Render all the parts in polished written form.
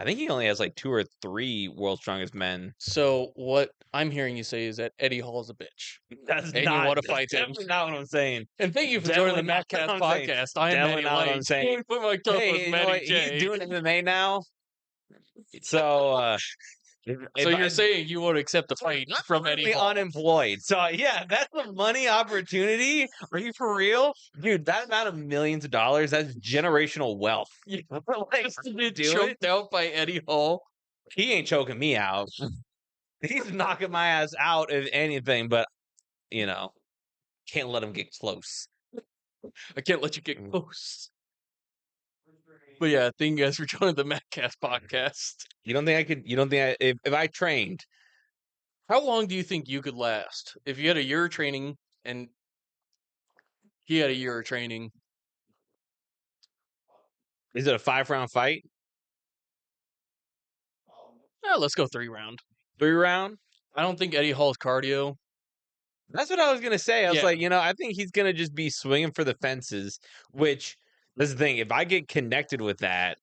I think he only has like 2 or 3 World's Strongest Men. So what I'm hearing you say is that Eddie Hall is a bitch. That's And not, you want to that's fight him. definitely not what I'm saying. And thank you for joining the Definitely not MattCast what I'm saying. podcast. I am Definitely Matty not what I'm Light. saying. Put my co-host Hey, you know Matty what? J. He's doing MMA now. So, So you're saying you won't accept the fight from Eddie currently Hall? unemployed. So yeah, that's a money opportunity. Are you for real? Dude, that amount of millions of dollars, that's generational wealth. Like, Just to get do choked it. out by Eddie Hall. He ain't choking me out. He's knocking my ass out if anything, but you know, can't let him get close. I can't let you get close. But yeah, thank you guys for joining the MattCast podcast. You don't think I could? You don't think if I trained? How long do you think you could last if you had a year of training and he had a year of training? Is it a 5-round fight? Yeah, let's go 3-round. 3-round? I don't think Eddie Hall's cardio. That's what I was gonna say. I was Yeah. like, I think he's gonna just be swinging for the fences. Which that's the thing. If I get connected with that,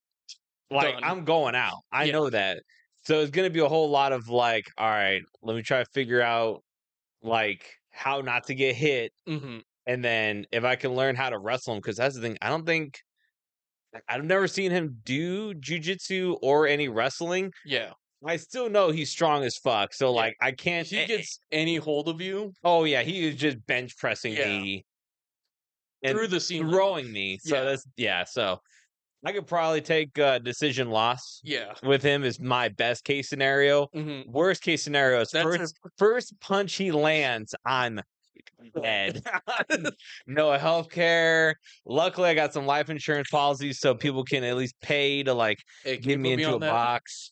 like Done. I'm going out. I Yeah. know that. So it's gonna be a whole lot of like, all right, let me try to figure out like how not to get hit, Mm-hmm. and then if I can learn how to wrestle him, because that's the thing. I've never seen him do jujitsu or any wrestling. Yeah. I still know he's strong as fuck. So Yeah. like I can't. If he gets any hold of you, Oh yeah, he is just bench pressing Yeah. me and through the ceiling. throwing me. So Yeah. So I could probably take a decision loss. Yeah. With him is my best case scenario. Mm-hmm. Worst case scenario is That's first punch he lands, I'm dead. No health care. Luckily, I got some life insurance policies so people can at least pay to like Hey, can get you me put me into a on that? box.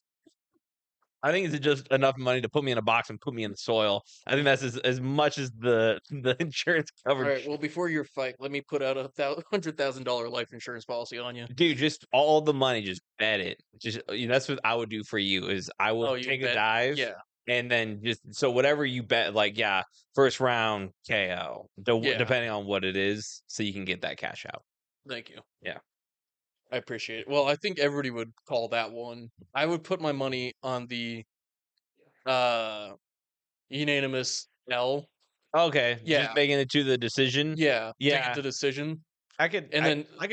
I think it's just enough money to put me in a box and put me in the soil. I think that's as much as the insurance All coverage. right. Well, before your fight, let me put out a $100,000 life insurance policy on you. Dude, just all the money, just bet it. Just that's what I would do for you is I Oh, would you take a bet? dive. Yeah. And then just so whatever you bet, like first round KO, Yeah. depending on what it is, so you can get that cash out. Thank you. Yeah. I appreciate it. Well, I think everybody would call that one. I would put my money on the unanimous L. Okay. Yeah. Just making it to the decision. Yeah. To Yeah. get the decision. I could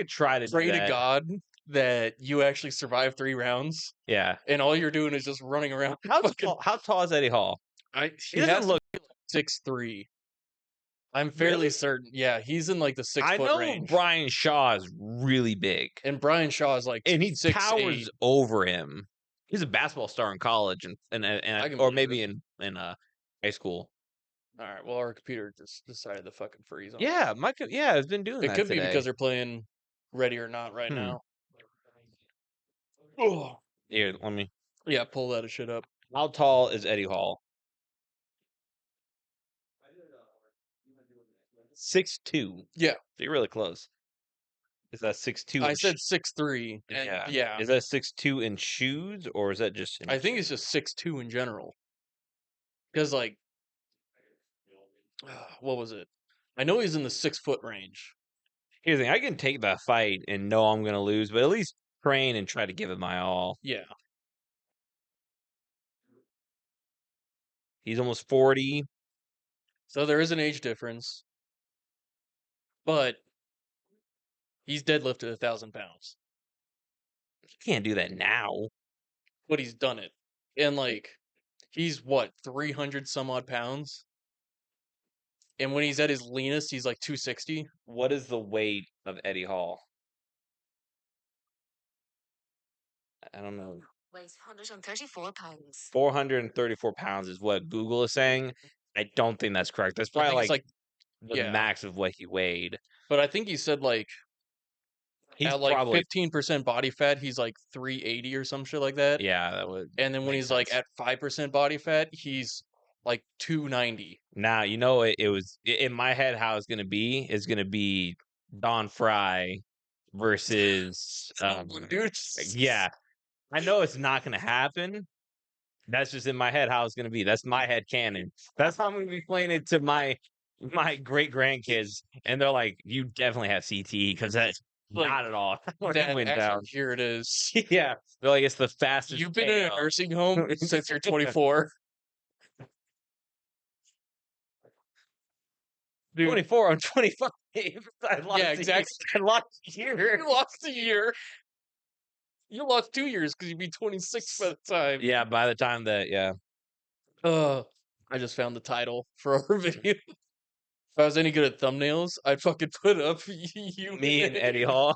try to Pray do to that. God that you actually survive 3 rounds. Yeah. And all you're doing is just running around. How tall is Eddie Hall? He doesn't look 6'3". I'm fairly certain. Yeah, he's in like the 6-foot range. Brian Shaw is really big. And Brian Shaw is like and he 6'8". towers over him. He's a basketball star in college and or maybe in high school. All right. Well, our computer just decided to fucking freeze on. Yeah, it's been doing that. It could today. be because they're playing Ready or Not right now. Oh, here, let me. Yeah, pull that shit up. How tall is Eddie Hall? 6'2". Yeah, you're really close. Is that 6'2"? I said 6'3". Yeah. Is that 6'2" in shoes or is that just? I think it's just 6'2" in general. Because like, what was it? I know he's in the 6-foot range. Here's the thing: I can take that fight and know I'm gonna lose, but at least train and try to give it my all. Yeah. He's almost 40. So there is an age difference, but he's deadlifted 1,000 pounds. You can't do that now. But he's done it, and like, he's what 300 some odd pounds. And when he's at his leanest, he's like 260. What is the weight of Eddie Hall? I don't know. Weighs 134 pounds. 434 pounds is what Google is saying. I don't think that's correct. That's probably like the max of what he weighed. But I think he said like he's at like probably 15% body fat, he's like 380 or some shit like that. Yeah, that would. And then when he's like at 5% body fat, he's like 290. Now you know it was in my head how it's gonna be is gonna be Don Fry versus dude. Yeah. I know it's not gonna happen. That's just in my head how it's gonna be. That's my head canon. That's how I'm gonna be playing it to my great grandkids, and they're like, "You definitely have CTE because Like, Not at all. When it that went actually, down. here it is. Yeah. They're like, it's the fastest. You've been in a KO. nursing home since you're 24. Dude, 24 on 25. I lost yeah, a year. exactly. I lost a year. You lost a year. You lost 2 years because you'd be 26 by the time. Yeah, by the time that, yeah. I just found the title for our video. If I was any good at thumbnails, I'd fucking put up you Me and Eddie Hall.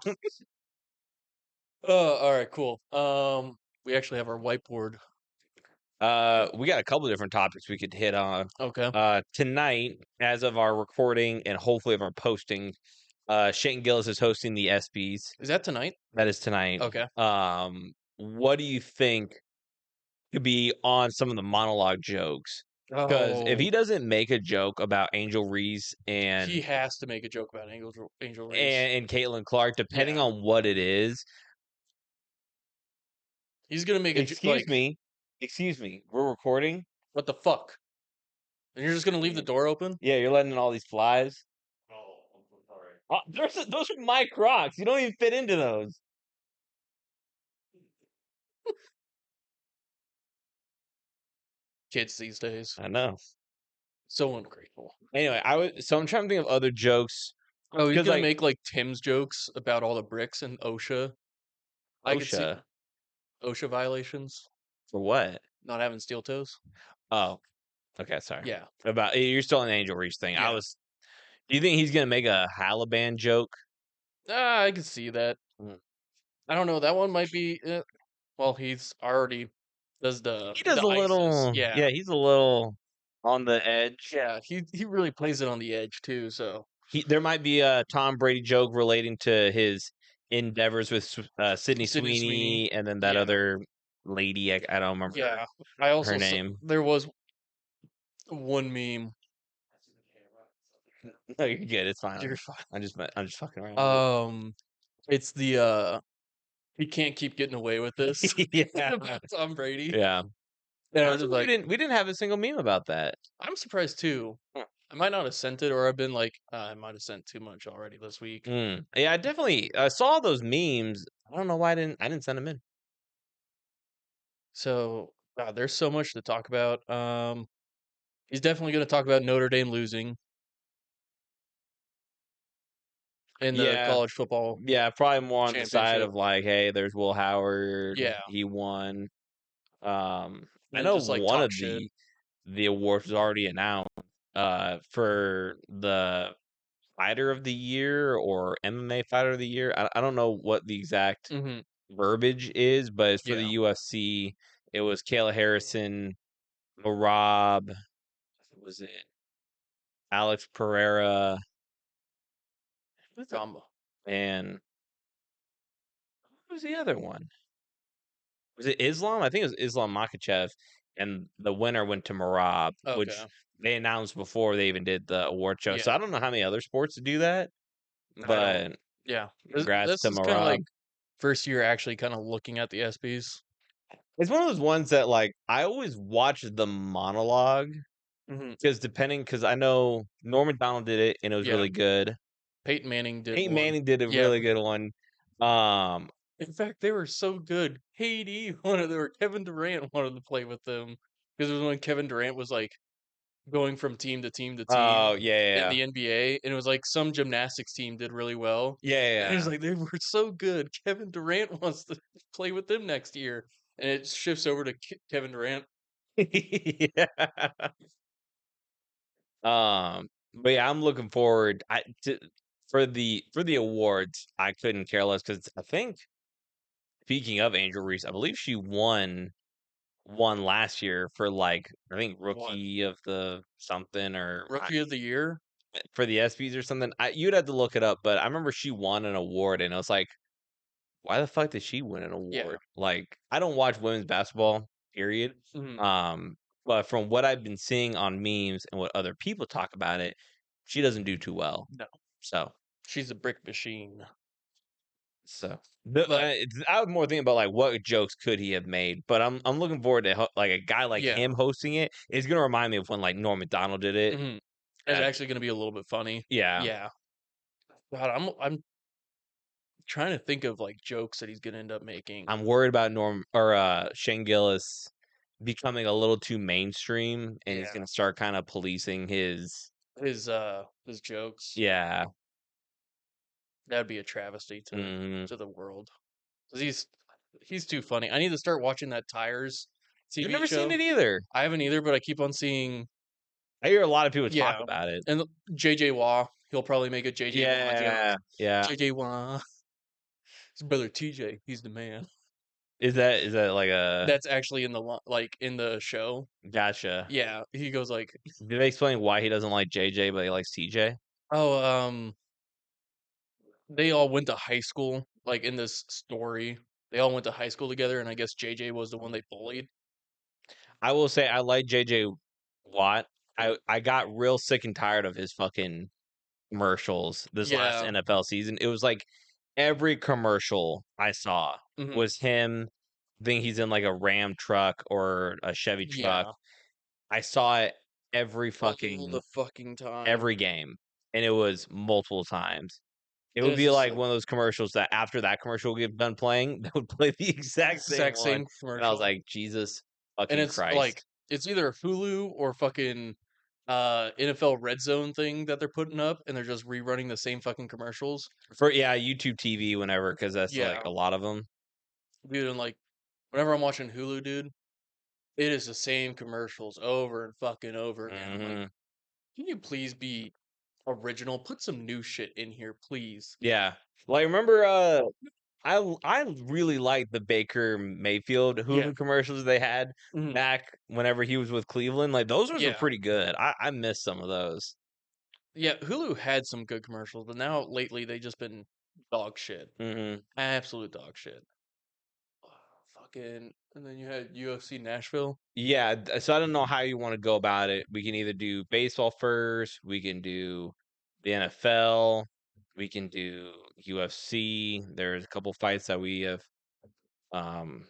All right, cool. We actually have our whiteboard. We got a couple different topics we could hit on. Okay. Tonight, as of our recording and hopefully of our posting, Shane Gillis is hosting the ESPYs. Is that tonight? That is tonight. Okay. What do you think could be on some of the monologue jokes? Because if he doesn't make a joke about Angel Reese and he has to make a joke about Angel Reese. and Caitlin Clark, depending Yeah. on what it is. He's gonna make a Excuse me. We're recording. What the fuck? And you're just gonna leave the door open? Yeah, you're letting in all these flies. Oh, I'm so sorry. Those are my Crocs. You don't even fit into those. Kids these days, I know. so ungrateful. Anyway, I'm trying to think of other jokes. Oh, he's 'Cause, gonna like- make like Tim's jokes about all the bricks in OSHA. I could see OSHA OSHA violations, for what? not having steel toes. Oh, okay. Sorry. Yeah. You're still on the Angel Reese thing. Yeah. Do you think he's gonna make a Halaban joke? I could see that. Mm. I don't know. That one might be. Well, he's already does the. He does the a ISIS. little. Yeah. He's a little on the edge. Yeah. He really plays it on the edge too. So There might be a Tom Brady joke relating to his endeavors with Sydney Sydney Sweeney, Sweeney. and then that Yeah. other lady. I don't remember. yeah. I also her name. there was one meme. No, you're good. It's fine. You're fine. I'm just fucking around. It's the he can't keep getting away with this. Yeah. About Tom Brady. Yeah. And I was Honestly, just like, we didn't have a single meme about that. I'm surprised too. Huh. I might not have sent it, or I've been like, I might have sent too much already this week. Yeah, I definitely saw those memes. I don't know why I didn't send them in. So there's so much to talk about. He's definitely going to talk about Notre Dame losing in the Yeah. college football. Yeah, probably more on the side Championship. of like, hey, there's Will Howard. Yeah. He won. I And know just, like, one talk of shit. the awards was already announced for the fighter of the year or MMA fighter of the year. I don't know what the exact Mhm. verbiage is, but it's for Yeah. the UFC. It was Kayla Harrison, Marab, was it Alex Pereira, Gamba. and who was the other one? Was it Islam? I think it was Islam Makhachev, and the winner went to Marab, which Okay. they announced before they even did the award show. So Yeah. I don't know how many other sports do that, but Yeah. congrats This to is kind of Marab. like first year actually kind of looking at the ESPYs. It's one of those ones that like I always watch the monologue Mhm. because I know Norman Donald did it and it was Yeah. really good. Peyton Manning did Peyton one. Manning did a Yeah. really good one. In fact, they were so good. KD wanted, or Kevin Durant wanted to play with them because it was when Kevin Durant was like going from team to team to team Oh in yeah, the NBA, and it was like some gymnastics team did really well. And it was yeah. like they were so good. Kevin Durant wants to play with them next year, and it shifts over to Kevin Durant. Yeah. But yeah, I'm looking forward. For the awards. I couldn't care less because I think speaking of Angel Reese, I believe she won last year for like I think rookie of the something or Rookie of the year. for the ESPYs or something. You'd have to look it up, but I remember she won an award, and I was like, why the fuck did she win an award? Yeah. Like, I don't watch women's basketball, period. Mhm. But from what I've been seeing on memes and what other people talk about it, she doesn't do too well. No, So, she's a brick machine. But I was more thinking about like what jokes could he have made, but I'm looking forward to like a guy like him hosting it. It's gonna remind me of when like Norm Macdonald did it. Mhm. It's actually going to be a little bit funny. Yeah. Yeah. God, trying to think of like jokes that he's gonna end up making. I'm worried about Shane Gillis becoming a little too mainstream, and he's Yeah. gonna start kind of policing his. His jokes. Yeah. That'd be a travesty Mhm. to the world. 'Cause he's too funny. I need to start watching that Tires I've TV never seen show. it either. I haven't either, but I keep on seeing. I hear a lot of people talk Yeah, about it. and JJ Waugh. He'll probably make a JJ Waugh joke. Yeah. JJ Waugh, his brother TJ. He's the man. Is that like a That's actually in the like in the show. gotcha? Yeah, he goes like, Did they explain why he doesn't like JJ, but he likes TJ? "Oh, they all went to high school. Like in this story, they all went to high school together, and I guess JJ was the one they bullied." I will say I like JJ Watt. I got real sick and tired of his fucking commercials this last Yeah. NFL season. It was like every commercial I saw Mhm. was him. I think he's in like a Ram truck or a Chevy truck. Yeah. I saw it every All the fucking fucking time. every game, and it was multiple times. It And would it's be just like like one of those commercials that after that commercial would get done playing, they would play the exact same exact one, same and I was commercial. like, Jesus And fucking it's Christ. like it's either Hulu or fucking NFL Red Zone thing that they're putting up, and they're just rerunning the same fucking commercials. For YouTube TV whenever, because that's like Yeah, a lot of them. dude. And like whenever I'm watching Hulu, dude, it is the same commercials over and fucking over again. I'm like, Mhm. can you please be original? Put some new shit in here, please. Yeah. Well, I remember I really liked the Baker Mayfield Yeah. Hulu commercials they had Mhm. back whenever he was with Cleveland. Like those ones were Yeah. pretty good. I missed some of those. Yeah, Hulu had some good commercials, but now lately they just been dog shit. Mhm. Absolute dog shit. Fucking and then you had UFC Nashville. Yeah, so I don't know how you want to go about it. We can either do baseball first, we can do the NFL, we can do UFC. There's a couple fights that we have um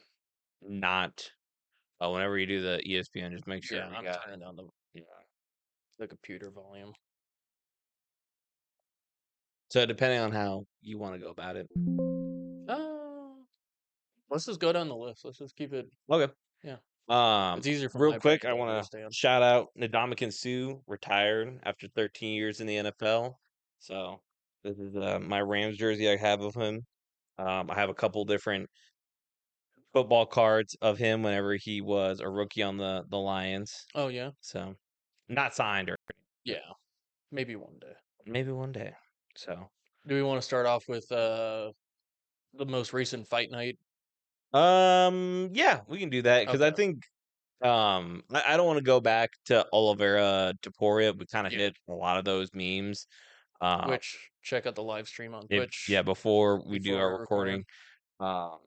not whenever you do the ESPN, just make Yeah, sure we I'm got turning down the computer volume. so depending on how you want to go about it. Uh, let's just go down the list. Let's just keep it. Okay. Yeah, Um, it's easier for real my brain quick, I to want to understand. shout out Ndamukong Suh, retired after 13 years in the NFL. So this is my Rams jersey I have of him. I have a couple different football cards of him whenever he was a rookie on the Lions. Oh yeah, So not signed or anything, but yeah. Maybe one day. maybe one day. So Do we want to start off with the most recent fight night? yeah, we can do that because I Okay. think I don't want to go back to Oliveira Taporia. We kind of Yeah. hit a lot of those memes. Uh, Which check out the live stream on yeah, Twitch before we do before our we record. recording. Um,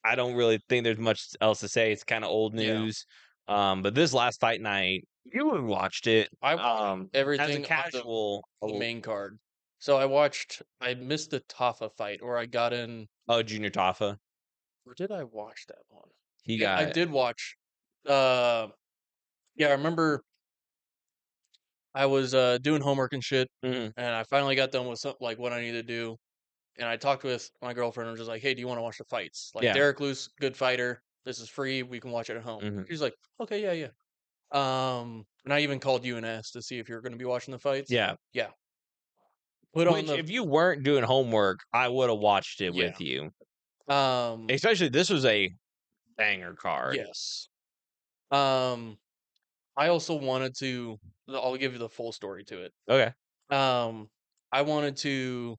I don't really think there's much else to say. It's kind of old Yeah, news. But this last fight night, you had watched it. I watched As a everything on casual. the main card. So I missed the Tafa fight, or I got in. Oh, Junior Taffa. Or did I watch that one? He I got. did watch. Uh, yeah, I remember I was doing homework and shit, Mhm. and I finally got done with like what I needed to do. And I talked with my girlfriend and was just like, "Hey, do you want to watch the fights? Like Yeah. Derek Luce, good fighter. This is free. We can watch it at home." Mhm. She's like, "Okay, yeah, yeah." And I even called you and asked to see if you were going to be watching the fights. Yeah. Yeah, put on Which, the if you weren't doing homework, I would have watched it yeah. with you. Um, Especially this was a banger card. yes. Um, I also wanted to. I'll give you the full story to it. Okay. I wanted to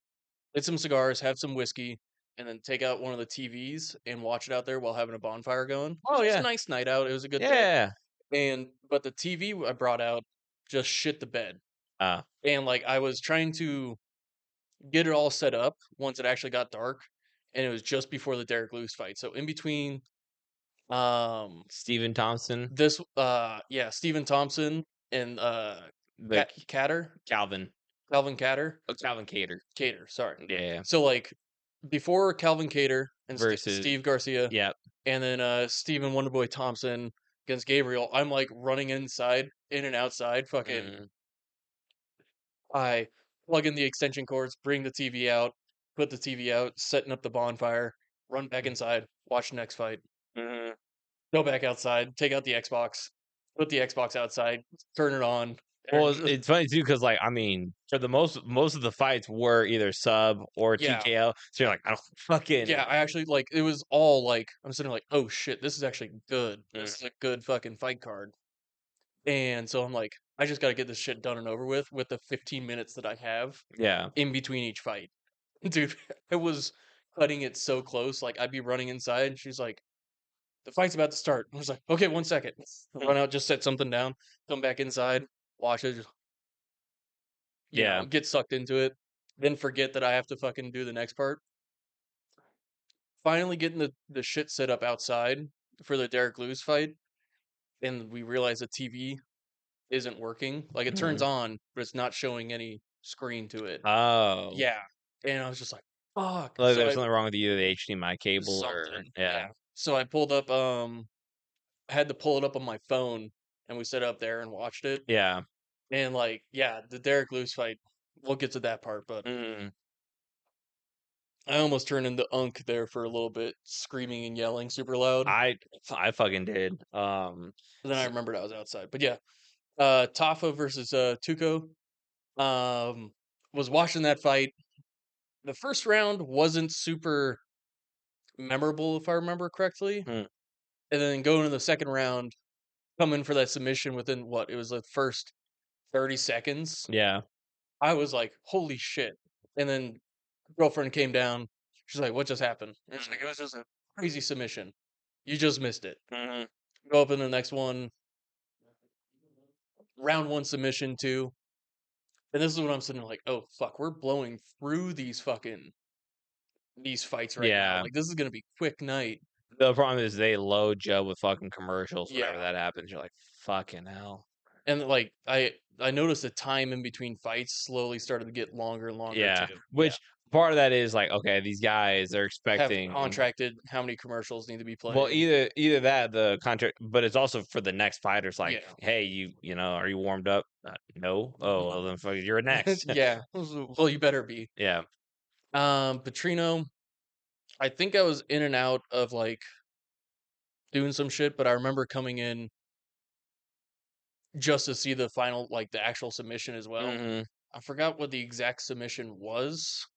get some cigars, have some whiskey, and then take out one of the TVs and watch it out there while having a bonfire going. Oh So it was a yeah. nice night out. It was a good day. Yeah. But the TV I brought out just shit the bed. Uh, And like I was trying to get it all set up once it actually got dark, and it was just before the Derek Lewis fight. So in between Stephen Thompson, this yeah, Stephen Thompson and the Catter, Calvin, Calvin Catter, Calvin Cater. Cater, sorry. Yeah. So like before Calvin Cater and Versus. Steve Garcia, Yeah. and then Stephen Wonderboy Thompson against Gabriel, I'm like running inside, in and outside, fucking. Mm, I plug in the extension cords, bring the TV out, put the TV out, setting up the bonfire, run back inside, watch the next fight, Mhm. go back outside, take out the Xbox, put the Xbox outside, turn it on. Well, And it's funny too because, like, I mean, for the most of the fights were either sub or yeah, TKO, so you're like, "I don't fucking." yeah, I actually like it was all like I'm sitting there like, oh shit, this is actually good. Mm. This is a good fucking fight card. And so I'm like, I just gotta get this shit done and over with the 15 minutes that I have Yeah. in between each fight. Dude, I was cutting it so close. Like I'd be running inside and she's like, the fight's about to start. I was like, okay, 1 second. Mm. Run out, just set something down, come back inside, watch it, just, Yeah. get sucked into it, then forget that I have to fucking do the next part. Finally getting the shit set up outside for the Derek Lewis fight, and we realize the TV isn't working. Like it turns Mhm. on, but it's not showing any screen to it. Oh. Yeah. And I was just like, fuck. Like, So there's I something wrong with either the HDMI cable or something. yeah. Yeah. So I pulled up I had to pull it up on my phone and we set it up there and watched it. Yeah. And like, yeah, the Derek Lewis fight, we'll get to that part, but Mhm. I almost turned into Unk there for a little bit, screaming and yelling super loud. I fucking did. But then I S remembered I was outside. But yeah, Tafa versus Tuco. Um, was watching that fight. The first round wasn't super memorable, if I remember correctly. Hmm. And then going to the second round, coming for that submission within what it was the first 30 seconds. Yeah. I was like, holy shit. And then girlfriend came down. She's like, what just happened? And it's like, it was just a crazy submission. You just missed it. Mhm. Go up in the next one, round one submission too. And this is when I'm sitting there like, oh fuck, we're blowing through these fights right now. Yeah. Like this is gonna be quick night. The problem is they load you up with fucking commercials Yeah. whenever that happens. You're like, "Fucking hell." And like I noticed the time in between fights slowly started to get longer and longer Yeah. too. Yeah. Which part of that is like, okay, these guys, they're Have expecting. contracted how many commercials need to be Well, played. either that, the contract, but it's also for the next fighters. Like, Yeah. hey, you know, are you warmed up? No. Oh, well, then fuck, you're next. Yeah. Well, you better be. Yeah. Petrino, I think I was in and out of like doing some shit, but I remember coming in just to see the final, like the actual submission as well. Hmm. I forgot what the exact submission was.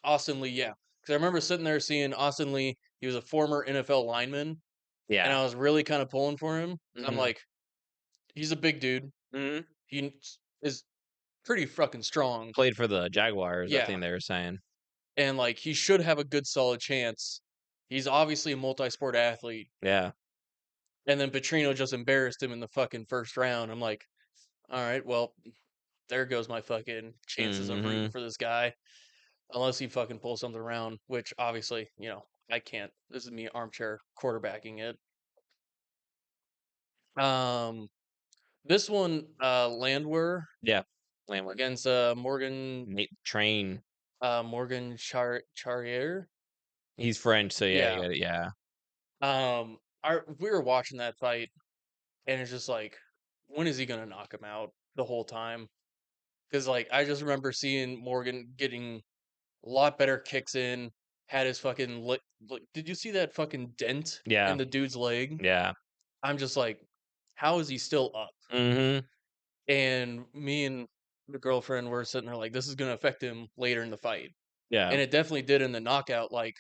Austin Lee, yeah. Because I remember sitting there seeing Austin Lee. He was a former NFL lineman, and Yeah. I was really kind of pulling for him. 'Cause I'm Hmm. like, he's a big dude. Hmm. He is pretty fucking strong. Played for the Jaguars, I Yeah. think they were saying. And like, he should have a good solid chance. He's obviously a multi sport athlete. Yeah. And then Petrino just embarrassed him in the fucking first round. I'm like, all right, well, there goes my fucking chances of rooting Hmm. for this guy. Unless he fucking pulls something around, which obviously, I can't. This is me armchair quarterbacking it. Um, this one, Landwehr Yeah. Landward. against Nate Train. Morgan Charrier. He's French, so yeah, you Yeah. got it. Yeah. We were watching that fight, and it's just like, when is he gonna knock him out the whole time? Because like I just remember seeing Morgan getting a lot better kicks in. Had his fucking did you see that fucking dent Yeah. in the dude's leg? Yeah. I'm just like, how is he still up? Hmm. And me and the girlfriend were sitting there like, this is gonna affect him later in the fight. Yeah. And it definitely did in the knockout. Like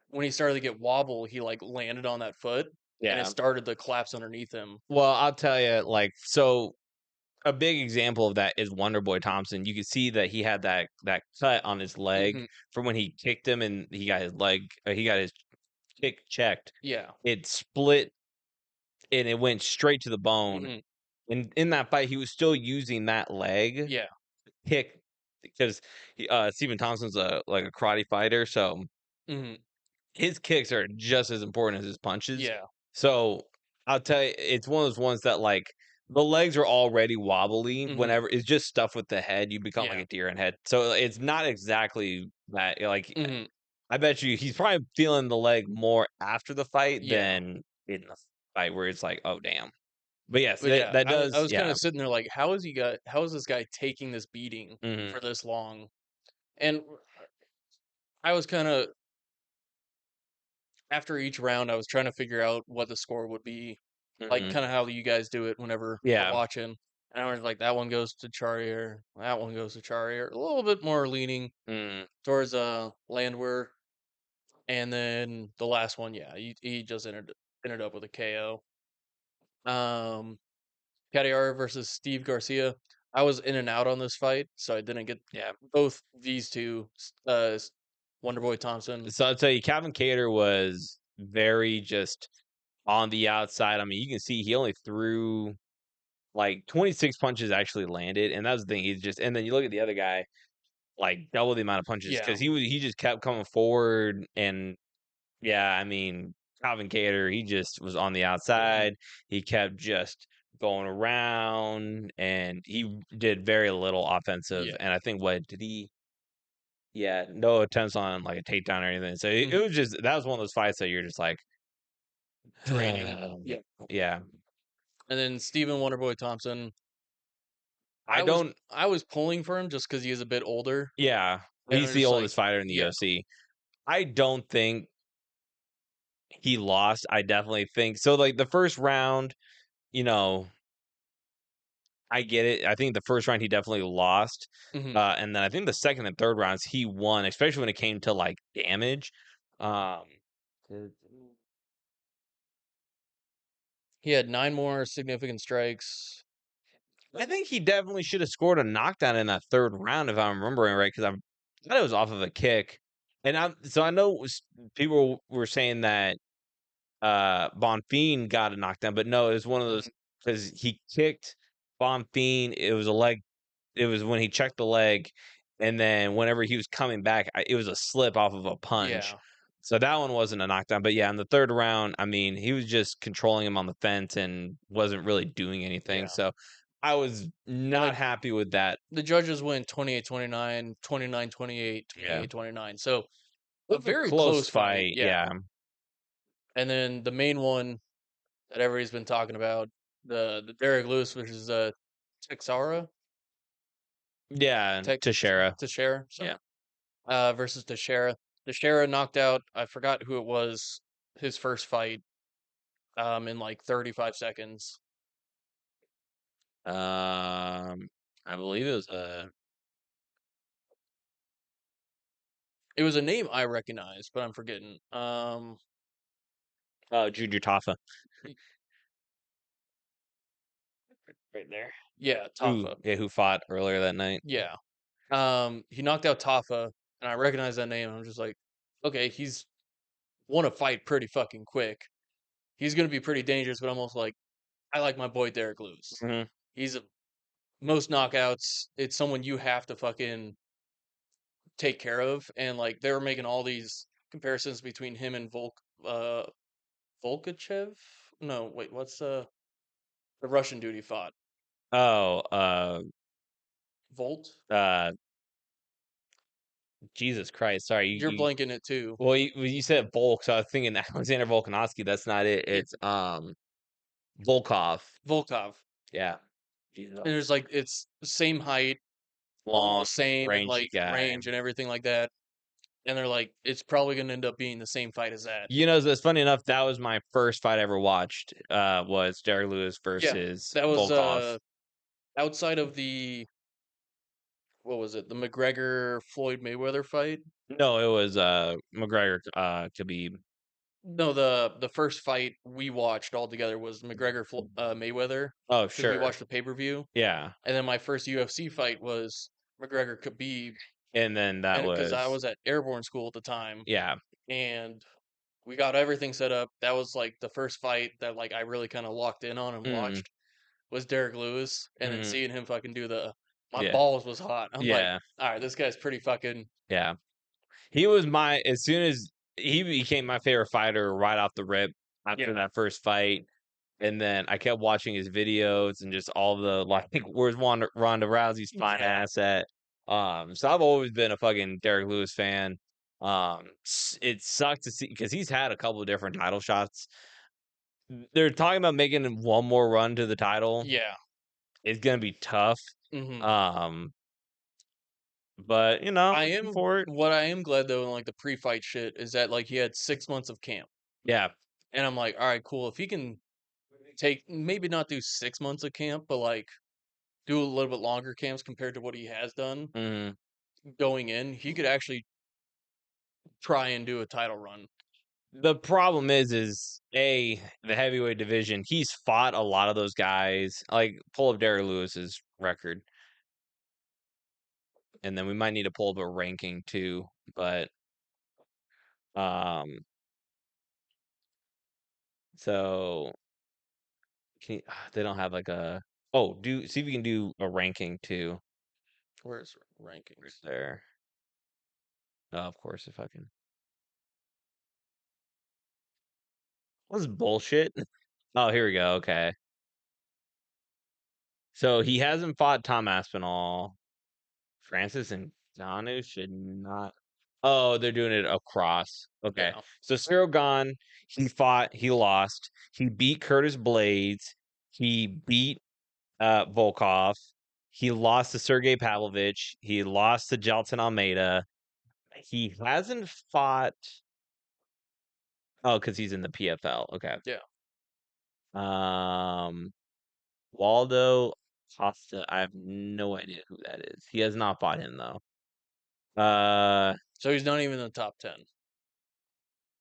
when he started to get wobble, he like landed on that foot and it Yeah. started to collapse underneath him. Well, I'll tell you, like, so a big example of that is Wonderboy Thompson. You could see that he had that cut on his leg Hmm. from when he kicked him, and he got his kick checked. Yeah. It split, and it went straight to the bone. Hmm. And in that fight, he was still using that leg Yeah. kick because Stephen Thompson's a karate fighter, so Hmm. his kicks are just as important as his punches. Yeah. So I'll tell you, it's one of those ones that like the legs are already wobbly. Hmm. Whenever it's just stuff with the head, you become like Yeah. a deer in head. So it's not exactly that. Like Hmm. I bet you he's probably feeling the leg more after the fight Yeah. than in the fight where it's like, oh damn. But yes, But yeah, that I does, was kind yeah. of sitting there like, how is this guy taking this beating Mhm. for this long? And I was kind of after each round, I was trying to figure out what the score would be, like Mhm. kind of how you guys do it whenever we're Yeah. watching. And I was like, that one goes to Charrier, that one goes to Charrier, a little bit more leaning Mm. towards Landwehr, and then the last one, yeah, he just ended up with a KO. Um, Cadiara versus Steve Garcia. I was in and out on this fight, so I didn't get Yeah. both these two. Wonderboy Thompson. So I'll tell you, Calvin Kattar was very just on the outside. I mean, you can see he only threw like 26 punches actually landed, and that's the thing. He's just, and then you look at the other guy, like double the amount of punches Yeah. because he just kept coming forward, and yeah, I mean, Calvin Kattar, he just was on the outside. He kept just going around, and he did very little offensive. Yeah. And I think what did he? Yeah, no attempts on like a takedown or anything. So it Mhm. was just that was one of those fights that you're just like, Yeah. yeah. And then Stephen Wonderboy Thompson. I don't. I was pulling for him just because he is a bit older, Yeah, and he's I'm the just like, oldest fighter in the yeah. UFC. I don't think he lost. I definitely think so. Like the first round, you know, I get it. I think the first round he definitely lost. Mhm. And then I think the second and third rounds he won, especially when it came to like damage. Um, He had 9 more significant strikes. I think he definitely should have scored a knockdown in that third round if I'm remembering right, because I thought it was off of a kick. And I know people were saying that Bonfim got a knockdown, but no, it was one of those Mhm. because he kicked Bonfim. It was a leg. It was when he checked the leg, and then whenever he was coming back, it was a slip off of a punch. Yeah. So that one wasn't a knockdown, but yeah, in the third round, I mean, he was just controlling him on the fence and wasn't really doing anything. Yeah. So I was And, not like, happy with that. the judges went 28-29, 29-28, Yeah, 28-29. So, it a was a very close close fight, fight. yeah. Yeah, And then the main one that everybody's been talking about, the Derek Lewis versus, Texara? yeah, Tex Teixeira. Teixeira? Sorry. Yeah. Versus Teixeira. Teixeira knocked out, I forgot who it was, his first fight, in, like, 35 seconds. I believe it was It was a name I recognize, but I'm forgetting. Juju Tafa Y right there. yeah, Who Tafa. yeah, who fought earlier that night. Yeah. He knocked out Tafa, and I recognize that name, and I'm just like, "Okay, he's won a fight pretty fucking quick. He's gonna be pretty dangerous," but I'm also like, I like my boy Derek Lewis. Mhm. He's a most knockouts, it's someone you have to fucking take care of, and, like, they were making all these comparisons between him and Volkachev? No, wait, what's, the Russian dude he fought? Oh, Volt? uh, Jesus Christ, sorry, You're you blanking it too. well, you said Volk, so I was thinking Alexander Volkanovski, that's not it, Yeah, it's, Volkov. Volkov. Yeah. Jesus. And there's, like, it's the same height, Long almost same in, rangy like, guy. range and everything like that, and they're like, "It's probably gonna end up being the same fight as that." You know, it's funny enough, that was my first fight I ever watched, was Derek Lewis Yeah, versus that was, Volkov. outside of the what was it? The McGregor Floyd Mayweather fight? No, it was, McGregor, Khabib. No, the first fight we watched all together was McGregor Mayweather Oh, because we sure. watched the pay-per-view, Yeah, and then my first UFC fight was McGregor Khabib, and then that and because I was was at airborne school at the time, yeah. and we got everything set up. That was like the first fight that like I really kind of locked in on and Mhm, watched was Derek Lewis, and then mhm. seeing him fucking do my Yeah, balls was hot. I'm like, yeah, all right, this guy's pretty fucking yeah. He was my as soon as he became my favorite fighter right off the rip after yeah, that first fight, and then I kept watching his videos and just all the like, where's Ronda Rousey's fine yeah, ass at? So I've always been a fucking Derek Lewis fan. It sucked to see because he's had a couple of different title shots they're talking about making one more run to the title. Yeah. It's gonna be tough. Hmm. But looking for it. What I am glad though in like the pre-fight shit is that like he had 6 months of camp, Yeah. and I'm like, all right, cool. If he can take maybe not do 6 months of camp, but like do a little bit longer camps compared to what he has done Mhm. going in, he could actually try and do a title run. The problem is the heavyweight division. He's fought a lot of those guys. Like pull up Derrick Lewis's record, and then we might need to pull up a ranking too. But um, so they don't have like a. Oh, do see if you can do a ranking too. Where's Right rankings? there. Oh, of course, if I can. What's bullshit? Oh, here we go. Okay. So he hasn't fought Tom Aspinall. Francis and Ngannou should not. Oh, they're doing it across. Okay. Yeah. So Cyril Gane, he fought, he lost. He beat Curtis Blades. He beat Volkov. He lost to Sergey Pavlovich. He lost to Jelton Almeida. He hasn't fought. Oh, because he's in the PFL. Okay. Yeah. Um, Waldo Costa. I have no idea who that is. He has not fought him though. So he's not even in the top 10.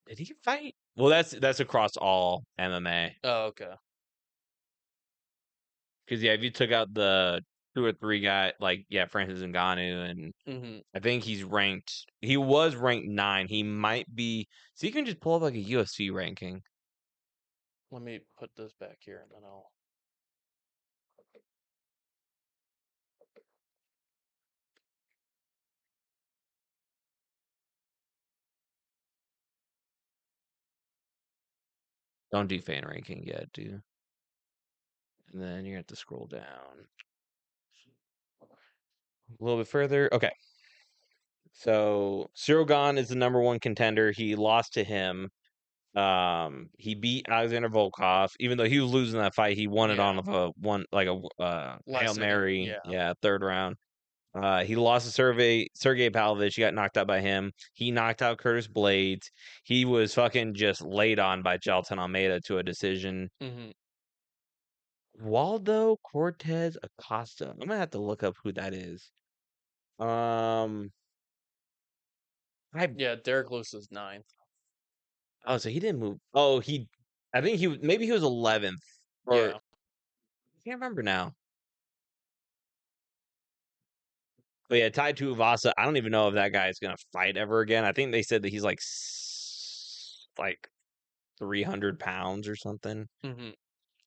Did he fight? Well, that's across all MMA. Oh, okay. Because if you took out the 2 or 3 guy, like Francis Ngannou, and Hmm. I think he's ranked. He was ranked 9. He might be. So you can just pull up like a UFC ranking. Let me put this back here and then I'll. Don't do fan ranking yet, do. And then you have to scroll down a little bit further. Okay. So Cyril Gane is the number 1 contender. He lost to him. He beat Alexander Volkov. Even though he was losing that fight, he won it Yeah. on a Hail Last second. Mary. Yeah. Yeah, third round. He lost to Sergey Pavlovich. He got knocked out by him. He knocked out Curtis Blades. He was fucking just laid on by Jelton Almeida to a decision. Hmm. Waldo Cortez Acosta. I'm gonna have to look up who that is. Um, I Yeah. Derek Lewis is 9th. oh, so he didn't move. Oh, I think maybe he was 11th, or Yeah. I can't remember now. But yeah, Tai Tuivasa. I don't even know if that guy is gonna fight ever again. I think they said that he's like 300 pounds or something. Hmm.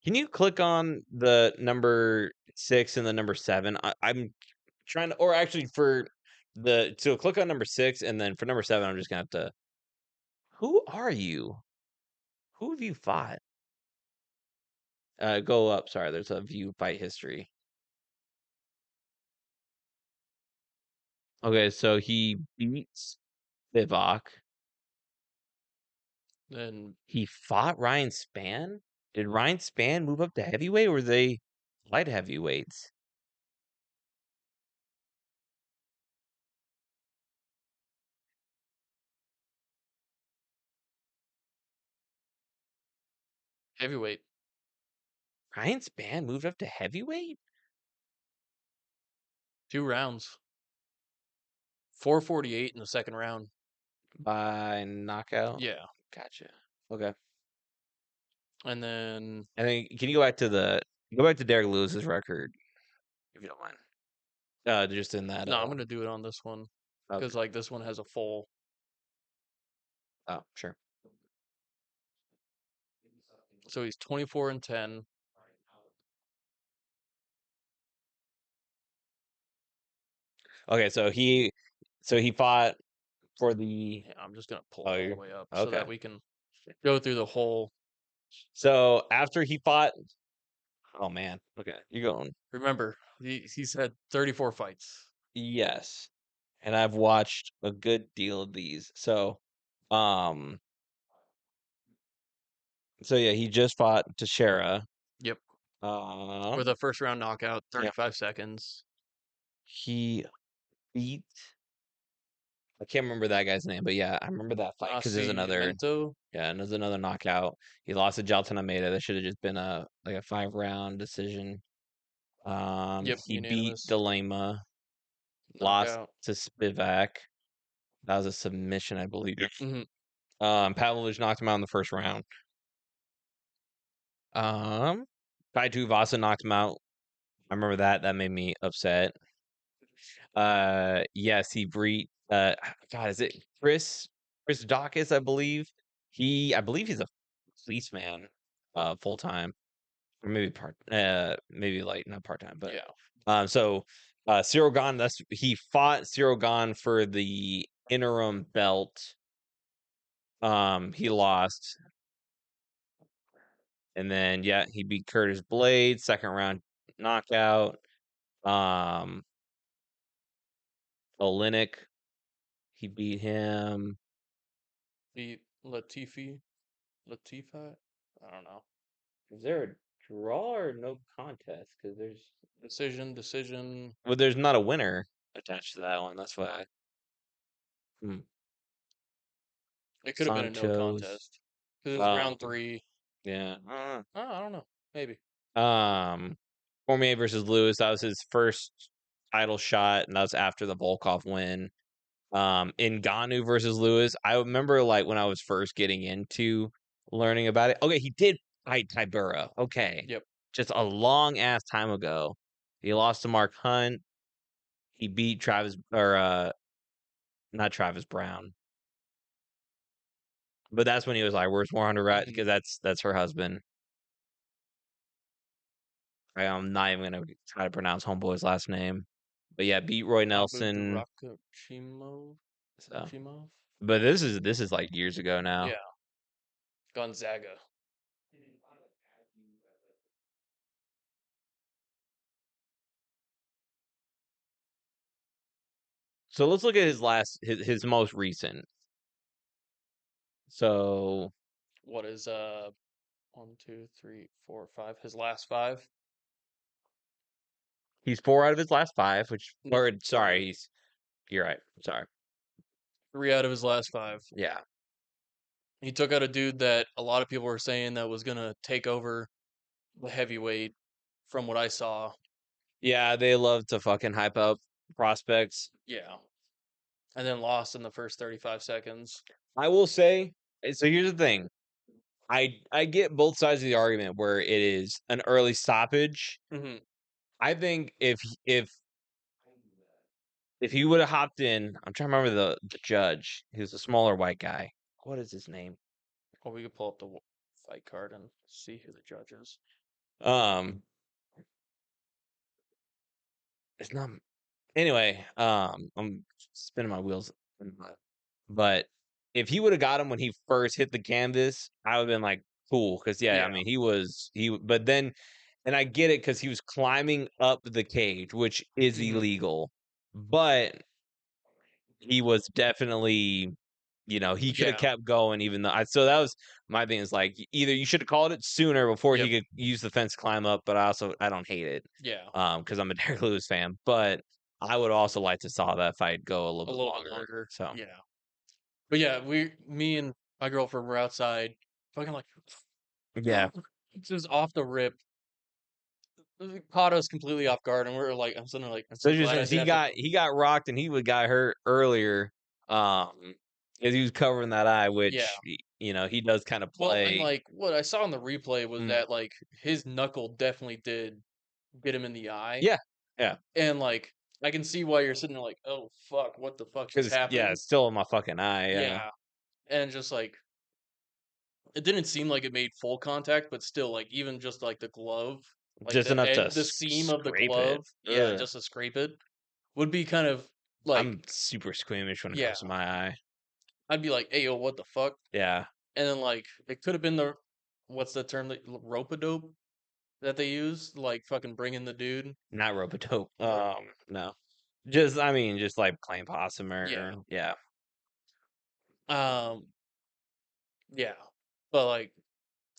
Can you click on the number 6 and the number 7? I'm trying to, or actually so click on number 6, and then for number 7, I'm just gonna have to. Who are you? Who have you fought? Go up. Sorry, there's a view fight history. Okay, so he beats Vivek. Then He fought Ryan Spann. Did Ryan Spann move up to heavyweight, or were they light heavyweights? heavyweight. Ryan Spann moved up to heavyweight 2 rounds. 448 in the second round. by knockout. Yeah. Gotcha. Okay. And then And then can you go back to Derek Lewis's record, if you don't mind? Just in that. no, I'm gonna do it on this one because Okay. like this one has a full. Oh, sure. So he's 24-10. Okay, so he fought for the. Yeah, I'm just gonna pull Oh, it all the way up so okay. that we can go through the whole. So after he fought. Oh man. Okay, you're going. Remember, he's had 34 fights. Yes, and I've watched a good deal of these. So, So yeah, he just fought Teixeira. Yep. Um, With a first round knockout, yeah. 35 seconds. He beat. I can't remember that guy's name, but yeah, I remember that fight because there's another. Nascimento. Yeah, and there's another knockout. He lost to Jailton Almeida. That should have just been a 5-round decision. Yep, He beat unanimous Delema, lost knockout. to Spivak. That was a submission, I believe. Mhm. Pavlovich knocked him out in the first round. Tai Tuivasa knocked him out. I remember that. That made me upset. Yes, he beat. God, is it Chris Dawkins? I believe I believe he's a policeman, full time, or maybe maybe like not part time, but Yeah. so Cyril Gane. He fought Cyril Gane for the interim belt. He lost, and then yeah, he beat Curtis Blade, second round knockout. Olenek, he beat him. Beat Latifi. Latifa? I don't know. Is there a draw or no contest? Because Decision. well, there's not a winner attached to that one. That's why. It could have been a no Sancho's. contest. Because it was round 3. Yeah. Oh, I don't know. Maybe. Cormier versus Lewis. That was his first title shot, and that was after the Volkov win. Ngannou versus Lewis. I remember like when I was first getting into learning about it. Okay, he did fight Tybura. Okay. Yep. Just a long ass time ago. He lost to Mark Hunt. He beat Travis or not Travis Brown. But that's when he was like, "Where's 400 right?" Because that's her husband. I'm not even gonna try to pronounce Homeboy's last name. But yeah, beat Roy Nelson. Abdurakhimov. So, but this is like years ago now. Yeah. Gonzaga. So let's look at his most recent. So What is 1, 2, 3, 4, 5? His last 5? he's 4 out of his last 5, which No, or sorry, 3. you're right. Sorry. 3 out of his last 5. Yeah. He took out a dude that a lot of people were saying that was gonna take over the heavyweight from what I saw. Yeah, they love to fucking hype up prospects. Yeah. And then lost in the first 35 seconds. I will say, so here's the thing. I get both sides of the argument where it is an early stoppage. Mm-hmm. I think if he would have hopped in, I'm trying to remember the judge. He was a smaller white guy. What is his name? Well, we could pull up the fight card and see who the judge is. It's not. Anyway, I'm spinning my wheels, but if he would have got him when he first hit the canvas, I would have been like, cool, because yeah, I mean, but then, and I get it because he was climbing up the cage, which is illegal, but he was definitely, he could have kept going, even though so that was my thing is like either you should have called it sooner before he could use the fence to climb up, but I don't hate it. Yeah. Because I'm a Derek Lewis fan, but I would also like to saw that fight go a little bit longer. So yeah. But yeah, me and my girlfriend were outside, fucking like, yeah, just off the rip. It caught us completely off guard, and we were like, I'm sitting there like, I'm so especially glad I since did he got rocked and he would got hurt earlier, because he was covering that eye, which he does kind of Well, and play. like what I saw in the replay was that like his knuckle definitely did get him in the eye. Yeah, yeah. And like I can see why you're sitting there like, oh fuck, what the fuck just Because happened? it's still in my fucking eye. Yeah. And just like it didn't seem like it made full contact, but still like even just like the glove, like Just enough to the seam of the scrape glove, it. just to scrape it would be kind of like I'm super squeamish when it comes to my eye. I'd be like, hey yo, what the fuck? Yeah. And then like it could have been what's the term, that rope-a-dope that they use, like fucking bringing the dude. Not rope-a-dope. No. Just like plain possum or Um, yeah, but like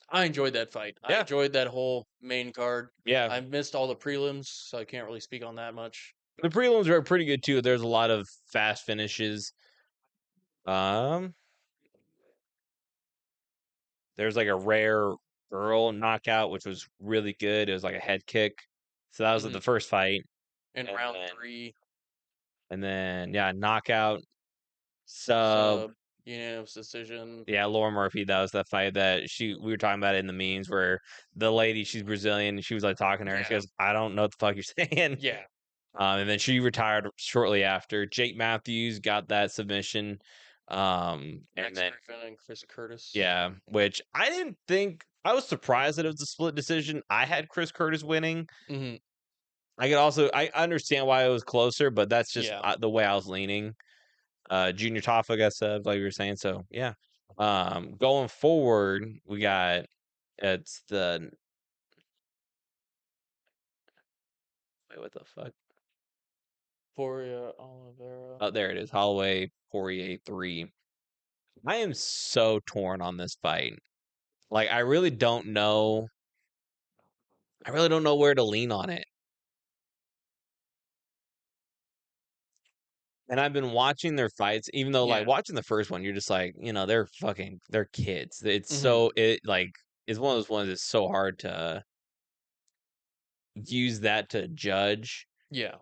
I enjoyed that fight. I Yeah. enjoyed that whole main card. Yeah. I missed all the prelims, so I can't really speak on that much. The prelims are pretty good too. There's a lot of fast finishes. There's like a rare girl knockout, which was really good. It was like a head kick. So that was the first fight. In And round then- 3, And then knockout, sub. unanimous decision. Yeah, Laura Murphy. That was that fight that we were talking about it in the memes where the lady, she's Brazilian, and she was like talking to her, and she Yeah. goes, "I don't know what the fuck you're saying." Yeah. And then she retired shortly after. Jake Matthews got that submission. And Max then Griffin and Chris Curtis. yeah, which I didn't think. I was surprised that it was a split decision. I had Chris Curtis winning. Mhm. I understand why it was closer, but that's just Yeah. the way I was leaning. Junior Toffa got subbed, like you were saying. So yeah. Going forward, we got it's the wait, what the fuck? Poirier, Oliveira. Oh, there it is. Holloway Poirier 3. I am so torn on this fight. Like, I really don't know. I really don't know where to lean on it. And I've been watching their fights, even though like Yeah. watching the first one, you're just like, they're kids. It's Mhm. it's one of those ones that's so hard to use that to judge. Yeah.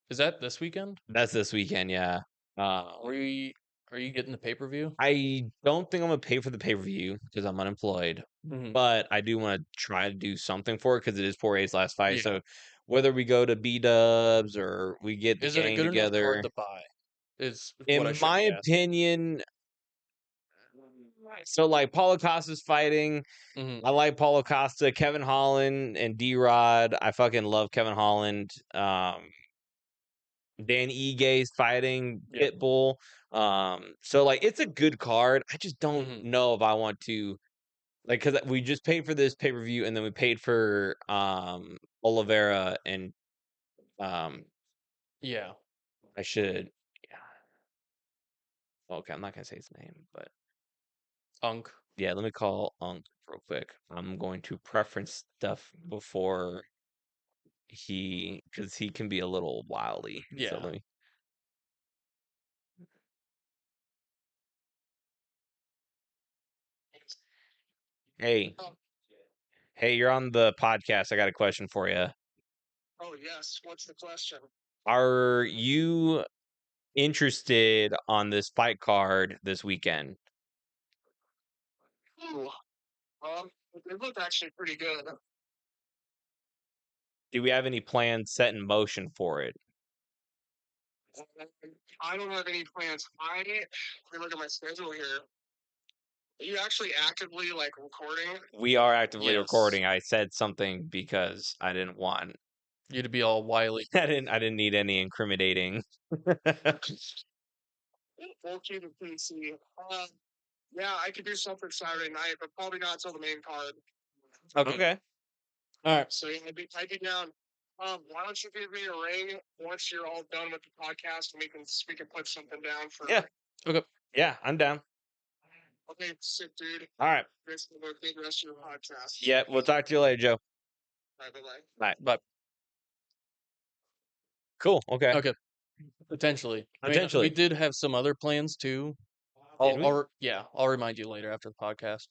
Is that this weekend? That's this weekend, yeah. Are you getting the pay-per-view? I don't think I'm gonna pay for the pay-per-view because I'm unemployed, Mhm. but I do want to try to do something for it because it is Poirier's last fight. Yeah. So whether we go to B Dubs or we get the Is it a gang good enough together, card to buy? Is what I in should my be asking. opinion, so like Paulo Costa's fighting. Mhm. I like Paulo Costa, Kevin Holland, and D-Rod. I fucking love Kevin Holland. Dan Ige's fighting Yeah. Pitbull. So like it's a good card. I just don't Mhm. know if I want to like because we just paid for this pay-per-view and then we paid for Oliveira and um Yeah. I should yeah. Okay, I'm not gonna say his name, but Unk. yeah, let me call Unk real quick. I'm going to preference stuff before because he can be a little wily. So Yeah. let me. Hey, hey, you're on the podcast. I got a question for you. Oh, yes. What's the question? Are you interested on this fight card this weekend? Ooh, they look actually pretty good. Do we have any plans set in motion for it? I don't have any plans. Let me look at my schedule here. Are you actually actively like recording? We are actively Yes. recording. I said something because I didn't want. You to be all wily. I didn't need any incriminating. We'll keep it PC. Yeah, I could do something Saturday night, but probably not until the main card. Okay. All right. So yeah, I'd be down. Why don't you give me a ring once you're all done with the podcast, and we can put something down for. Yeah. Okay. Yeah, I'm down. Okay, sick, dude. All right. Thanks for the good rest of your podcast. Yeah, we'll talk to you later, Joe. Bye bye. Bye. Bye. Cool. Okay. Okay. Potentially. I mean, Potentially. we did have some other plans too. Did we? I'll remind you later after the podcast.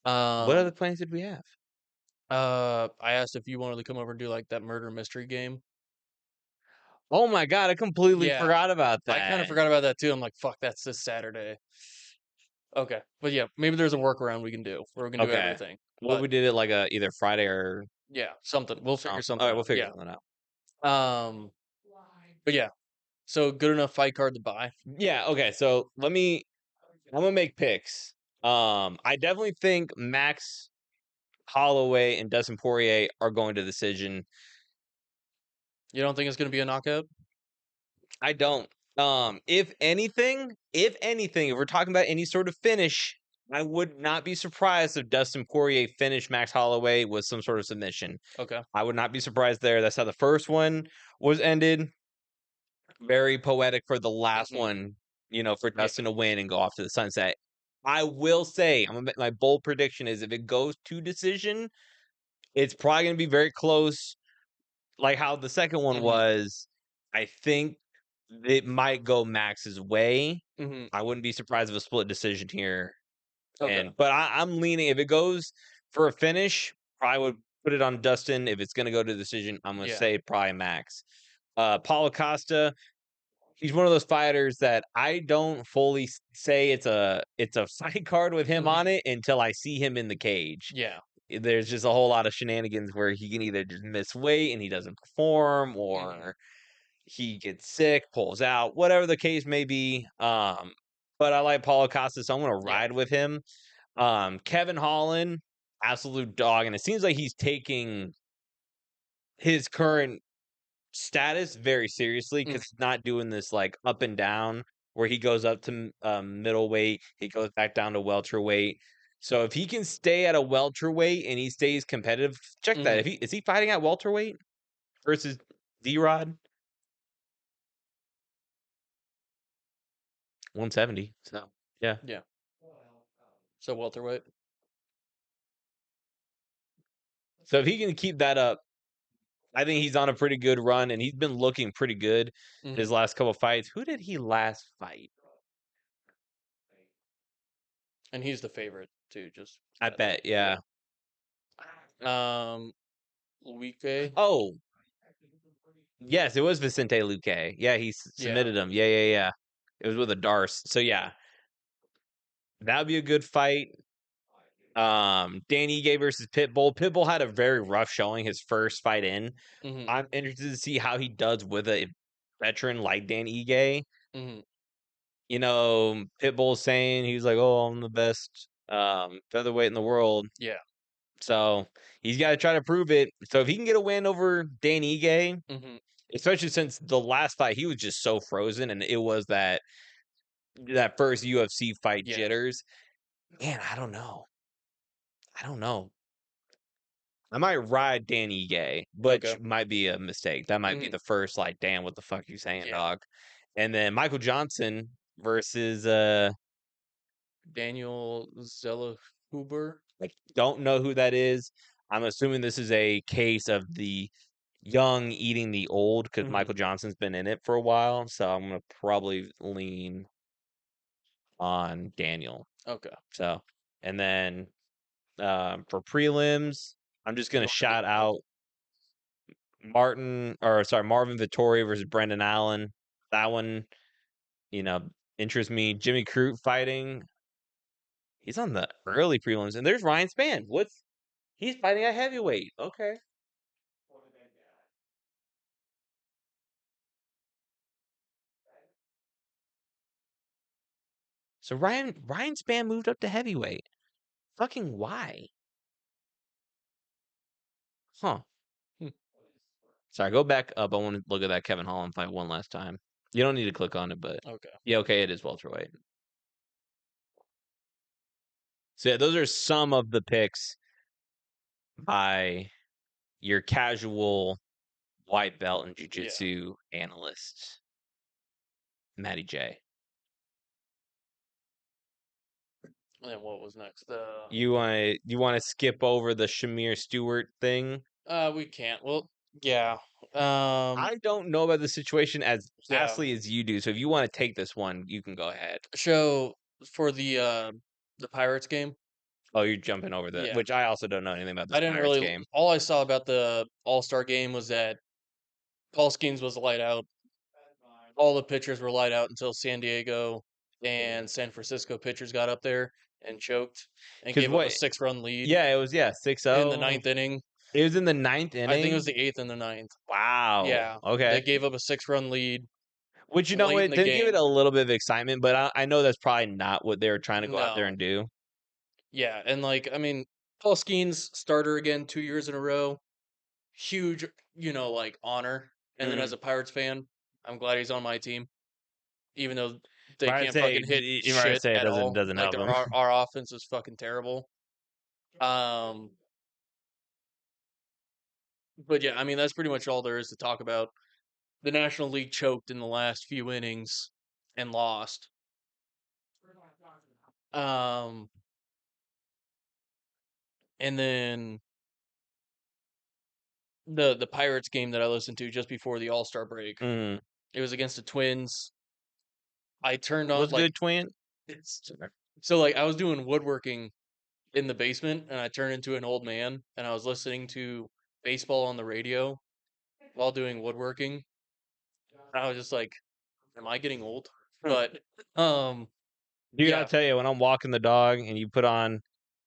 What other plans did we have? I asked if you wanted to come over and do like that murder mystery game. Oh my god, I completely Yeah, forgot about that. I kind of forgot about that too. I'm like, fuck, that's this Saturday. Okay, but yeah, maybe there's a workaround we can do where we can do Okay. everything. Well, But we did it like either Friday or yeah, something. We'll figure something. All right, we'll out. figure Yeah. something out. But yeah, so good enough fight card to buy. Yeah, okay. So I'm gonna make picks. I definitely think Max Holloway and Dustin Poirier are going to decision. You don't think it's going to be a knockout? I don't. If anything, if we're talking about any sort of finish, I would not be surprised if Dustin Poirier finished Max Holloway with some sort of submission. Okay. I would not be surprised there. That's how the first one was ended. Very poetic for the last one, for Dustin to win and go off to the sunset. I will say, my bold prediction is if it goes to decision, it's probably going to be very close. Like how the second one was, I think it might go Max's way. I wouldn't be surprised if a split decision here. Okay. But I'm leaning if it goes for a finish, I would put it on Dustin. If it's going to go to decision, I'm going to Yeah. say probably Max. Paulo Costa, he's one of those fighters that I don't fully say it's a fight card with him on it until I see him in the cage. Yeah. There's just a whole lot of shenanigans where he can either just miss weight and he doesn't perform, or he gets sick, pulls out, whatever the case may be. But I like Paulo Costa, so I'm going to ride with him. Kevin Holland, absolute dog, and it seems like he's taking his current status very seriously because he's not doing this like up and down where he goes up to middleweight, he goes back down to welterweight. So if he can stay at a welterweight and he stays competitive, check that. If he is he fighting at welterweight versus D-Rod? 170. So yeah. Yeah. So welterweight. So if he can keep that up, I think he's on a pretty good run, and he's been looking pretty good his last couple fights. Who did he last fight? And he's the favorite too. Just I bet, yeah. Luque. Oh, yes, it was Vicente Luque. Yeah, he submitted him. Yeah. It was with a Darce. So yeah, that would be a good fight. Dan Ige versus Pitbull. Pitbull had a very rough showing his first fight in. I'm interested to see how he does with a veteran like Dan Ige. You know, Pitbull's saying he's like, "Oh, I'm the best featherweight in the world." Yeah. So he's got to try to prove it. So if he can get a win over Dan Ige, especially since the last fight he was just so frozen, and it was that first UFC fight jitters. Man, I don't know. I might ride Dan Ige, which might be a mistake. That might be the first like, damn, what the fuck you saying, dog? And then Michael Johnson versus Daniel Zellahuber. I don't know who that is. I'm assuming this is a case of the young eating the old because Michael Johnson's been in it for a while. So I'm gonna probably lean on Daniel. Okay. So and then for prelims, I'm just gonna shout out Marvin Vittori versus Brendan Allen. That one, interests me. Jimmy Crute fighting. He's on the early prelims, and there's Ryan Spann. He's fighting at heavyweight. Okay. So Ryan Spann moved up to heavyweight. Fucking why? Huh. Sorry, go back up. I want to look at that Kevin Holland fight one last time. You don't need to click on it, but okay, it is welterweight. So yeah, those are some of the picks by your casual white belt and jiu-jitsu analyst, Matty J. And then what was next? You want to skip over the Shamir Stewart thing? We can't. Well, yeah. I don't know about the situation as vastly as you do. So if you want to take this one, you can go ahead. So for the Pirates game. Oh, you're jumping over which I also don't know anything about this Pirates game. All I saw about the All-Star game was that Paul Skeens was light out. All the pitchers were light out until San Diego and San Francisco pitchers got up there and choked and gave up a 6-run lead. Yeah, it was 6-0 in the 9th inning. It was in the 9th inning. I think it was the 8th and the 9th. Wow. Yeah. Okay. They gave up a 6-run lead. Which, it did give it a little bit of excitement, but I know that's probably not what they were trying to go out there and do. Yeah, and Paul Skeens, starter again 2 years in a row. Huge, honor. And then as a Pirates fan, I'm glad he's on my team. Even though they can't fucking hit shit at all. Doesn't help them. Our offense is fucking terrible. But yeah, that's pretty much all there is to talk about. The National League choked in the last few innings and lost. Um, and then the Pirates game that I listened to just before the All-Star break. Mm. It was against the Twins. I turned on What's like good, twin? so like I was doing woodworking in the basement and I turned into an old man and I was listening to baseball on the radio while doing woodworking. I was just like, am I getting old? But um Dude, I'll yeah, tell you, when I'm walking the dog and you put on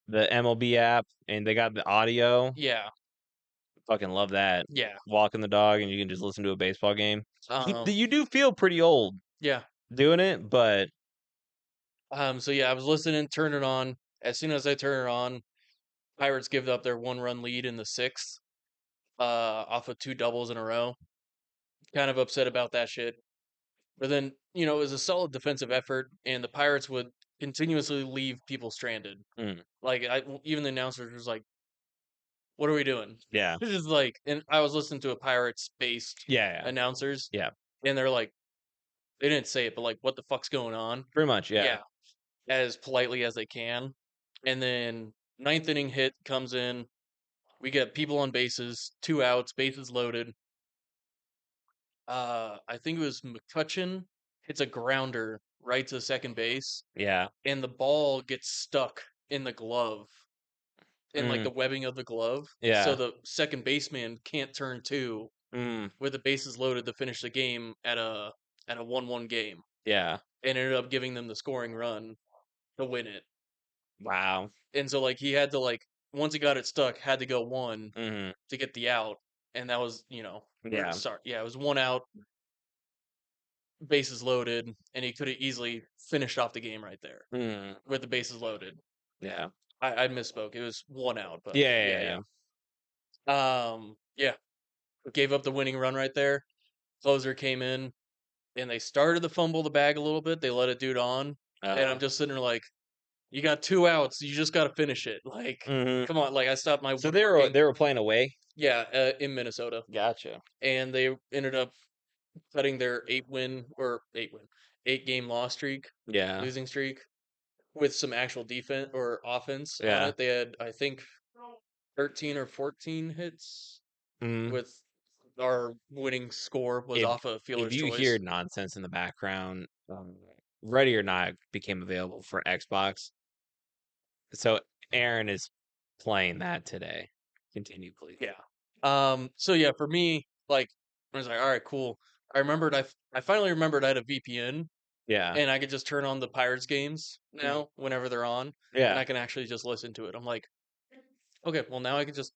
the MLB app and they got the audio, yeah, fucking love that. yeah. Walking the dog and you can just listen to a baseball game. Um You do feel pretty old yeah. doing it, but So yeah, I was listening, turn it on. As soon as I turn it on, Pirates give up their 1-run lead in the sixth, off of 2 doubles in a row. Kind of upset about that shit. But then, it was a solid defensive effort, and the Pirates would continuously leave people stranded. mm, Like, even the announcers was like, "What are we doing?" yeah. This is like, and I was listening to a Pirates-based Yeah, announcers, yeah. and they're like, they didn't say it, but like, "What the fuck's going on?" Pretty much, yeah. Yeah, as politely as they can. And then ninth inning hit comes in. We get people on bases, 2 outs, bases loaded. I think it was McCutcheon hits a grounder right to second base, Yeah. and the ball gets stuck in the glove, in like Mm, the webbing of the glove. So yeah. the second baseman can't turn two Mm, with the bases loaded to finish the game at a 1-1 game, yeah. and ended up giving them the scoring run to win it. Wow. And so like he had to like once he got it stuck, had to go one Mhm. to get the out, and that was or Yeah. sorry, yeah, it was 1 out, bases loaded, and he could have easily finished off the game right there Mm, with the bases loaded. yeah. I misspoke. It was 1 out, but Yeah, yeah, yeah, yeah. yeah. Yeah, gave up the winning run right there. Closer came in, and they started to fumble the bag a little bit. They let it dude on, and I'm just sitting there like, you got 2 outs. You just got to finish it. Like, Mhm. come on. Like, I stopped my So they were woodworking. they were playing away? Yeah, in Minnesota, Gotcha. and they ended up cutting their 8-game loss streak, Yeah. losing streak, with some actual defense or offense on Yeah. it. They had, I think, 13 or 14 hits. Mhm. With our winning score was If off a if fielder's you hear choice. nonsense in the background, Ready or Not became available for Xbox. So Aaron is playing that today. Continue, please. Yeah. So yeah, for me, like, I was like, all right, cool. I finally remembered I had a VPN Yeah. and I could just turn on the Pirates games now whenever they're on, and Yeah. I can actually just listen to it. I'm like, okay, well now I can just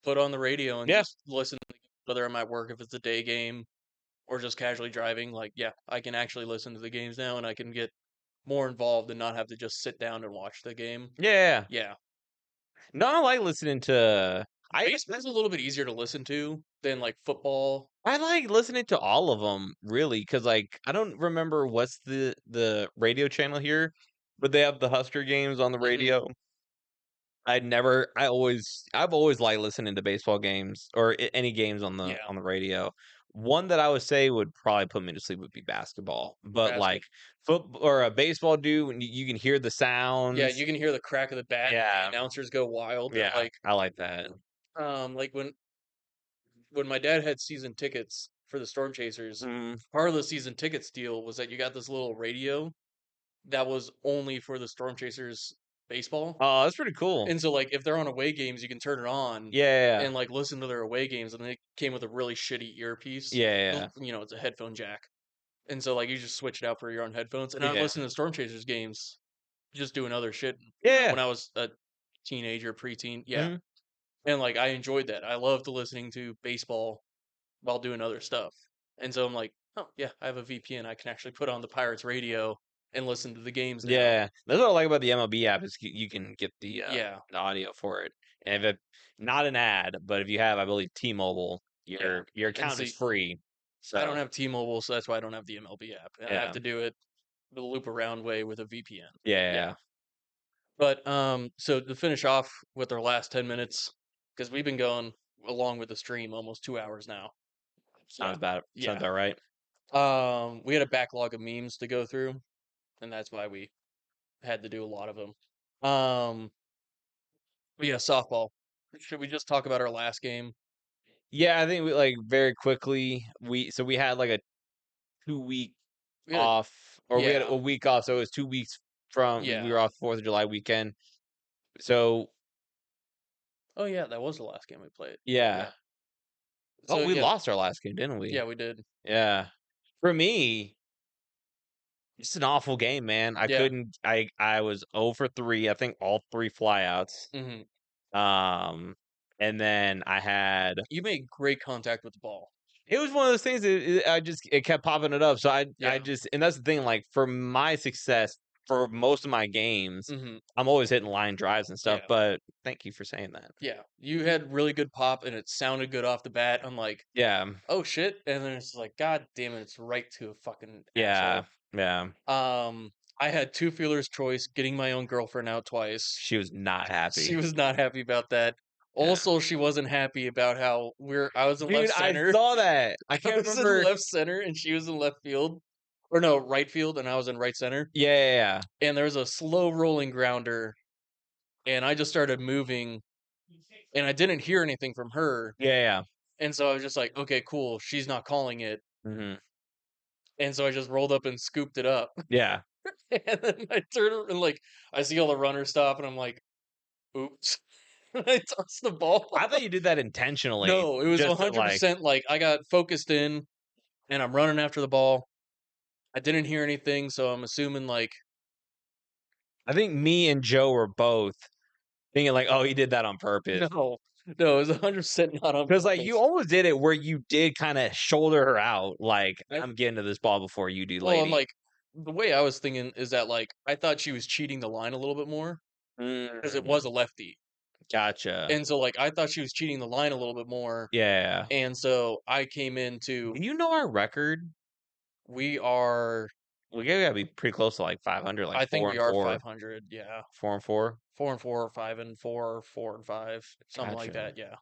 put on the radio and Yeah. just listen, whether I'm at work, if it's a day game or just casually driving. Like, yeah, I can actually listen to the games now, and I can get more involved and not have to just sit down and watch the game. Yeah. Yeah. No, I like listening to Baseball's a little bit easier to listen to than like football. I like listening to all of them, really, because like I don't remember what's the radio channel here, but they have the Husker games on the Mhm. radio. I've always liked listening to baseball games or any games Yeah, on the radio. One that I would say would probably put me to sleep would be basketball, but like basket. foot or a baseball dude, when you can hear the Yeah, sounds. you can hear the crack of the bat and Yeah, the announcers go wild. yeah, I like that. Like when my dad had season tickets for the Storm Chasers, Mm. part of the season tickets deal was that you got this little radio that was only for the Storm Chasers baseball. Oh, that's pretty cool. And so like if they're on away games, you can turn it on Yeah, and like listen to their away games, and they came with a really shitty earpiece. yeah, It's a headphone jack. And so like you just switch it out for your own headphones. And I was yeah, listening to Storm Chasers games, just doing other shit yeah, when I was a teenager, preteen. Yeah. mhm, And like I enjoyed that. I loved listening to baseball while doing other stuff. And so I'm like, oh yeah, I have a VPN. I can actually put on the Pirates radio and listen to the games now. yeah. That's what I like about the MLB app is you can get Yeah. the audio for it, and if it not an ad, but if you have, I believe, T-Mobile, Yeah. your And account is see, free. I don't So have T-Mobile, so that's why I don't have the MLB app. And I have yeah, to do it the loop around way with a VPN. Yeah. yeah, But so to finish off with our last 10 minutes, because we've been going along with the stream almost 2 hours now. Yeah. sounds Yeah. about right. We had a backlog of memes to go through, and that's why we had to do a lot of them. But yeah, softball. Should we just talk about our last game? Yeah, I think we like very quickly. We had like a 2 week We had a, off, or we had yeah, a week off, so it was 2 weeks from we yeah. were off 4th of July weekend. So Oh yeah, that was the last game we played. yeah. Yeah. Oh, So we yeah, lost our last game, didn't we? yeah, we did. Yeah. For me, it's an awful game, man. I Yeah. couldn't. I was 0 for 3. I think all 3 flyouts. hmm Um, and then I had. You made great contact with the ball. It was one of those things that it kept popping it up. So I Yeah. just, and that's the thing. Like for my success for most of my games, hmm I'm always hitting line drives and stuff. Yeah. But thank you for saying that. Yeah. You had really good pop, and it sounded good off the bat. I'm like, Yeah, oh shit, and then it's like, god damn it, it's right to a fucking yeah, asshole. yeah. I had two feelers choice, getting my own girlfriend out twice. She was not She happy. was not happy about that. Yeah. Also, she wasn't happy about how I was in Dude, left I center. saw that. I I can't was in remember. left center and she was in left field. Or no, right field and I was in right center. Yeah, yeah, And there was a slow rolling grounder and I just started moving and I didn't hear anything from her. yeah, yeah. And so I was just like, okay, cool. She's not calling it. Hmm. And so I just rolled up and scooped it up. Yeah. And then I turn and like I see all the runners stop and I'm like, oops. I tossed the ball. I thought you did that intentionally. No, it was Just to, like, 100% like I got focused in and I'm running after the ball. I didn't hear anything, so I'm assuming like I think me and Joe were both thinking like, oh, he did that on purpose. no, no, it was 100% not on Because like you purpose. almost did it where you did kind of shoulder her out, like I, I'm getting to this ball before you do, well, I'm lady. like the way I was thinking is that like I thought she was cheating the line a little bit more because it Mm, was a lefty, gotcha. and so like I thought she was cheating the line a little bit more, Yeah. and so I came into Do you know our record? we are We gotta be pretty close to like 500, like I think four we and are four, 500, yeah, 4 and 4. 4-4, 5-4, 4-5, something like Gotcha. that, yeah,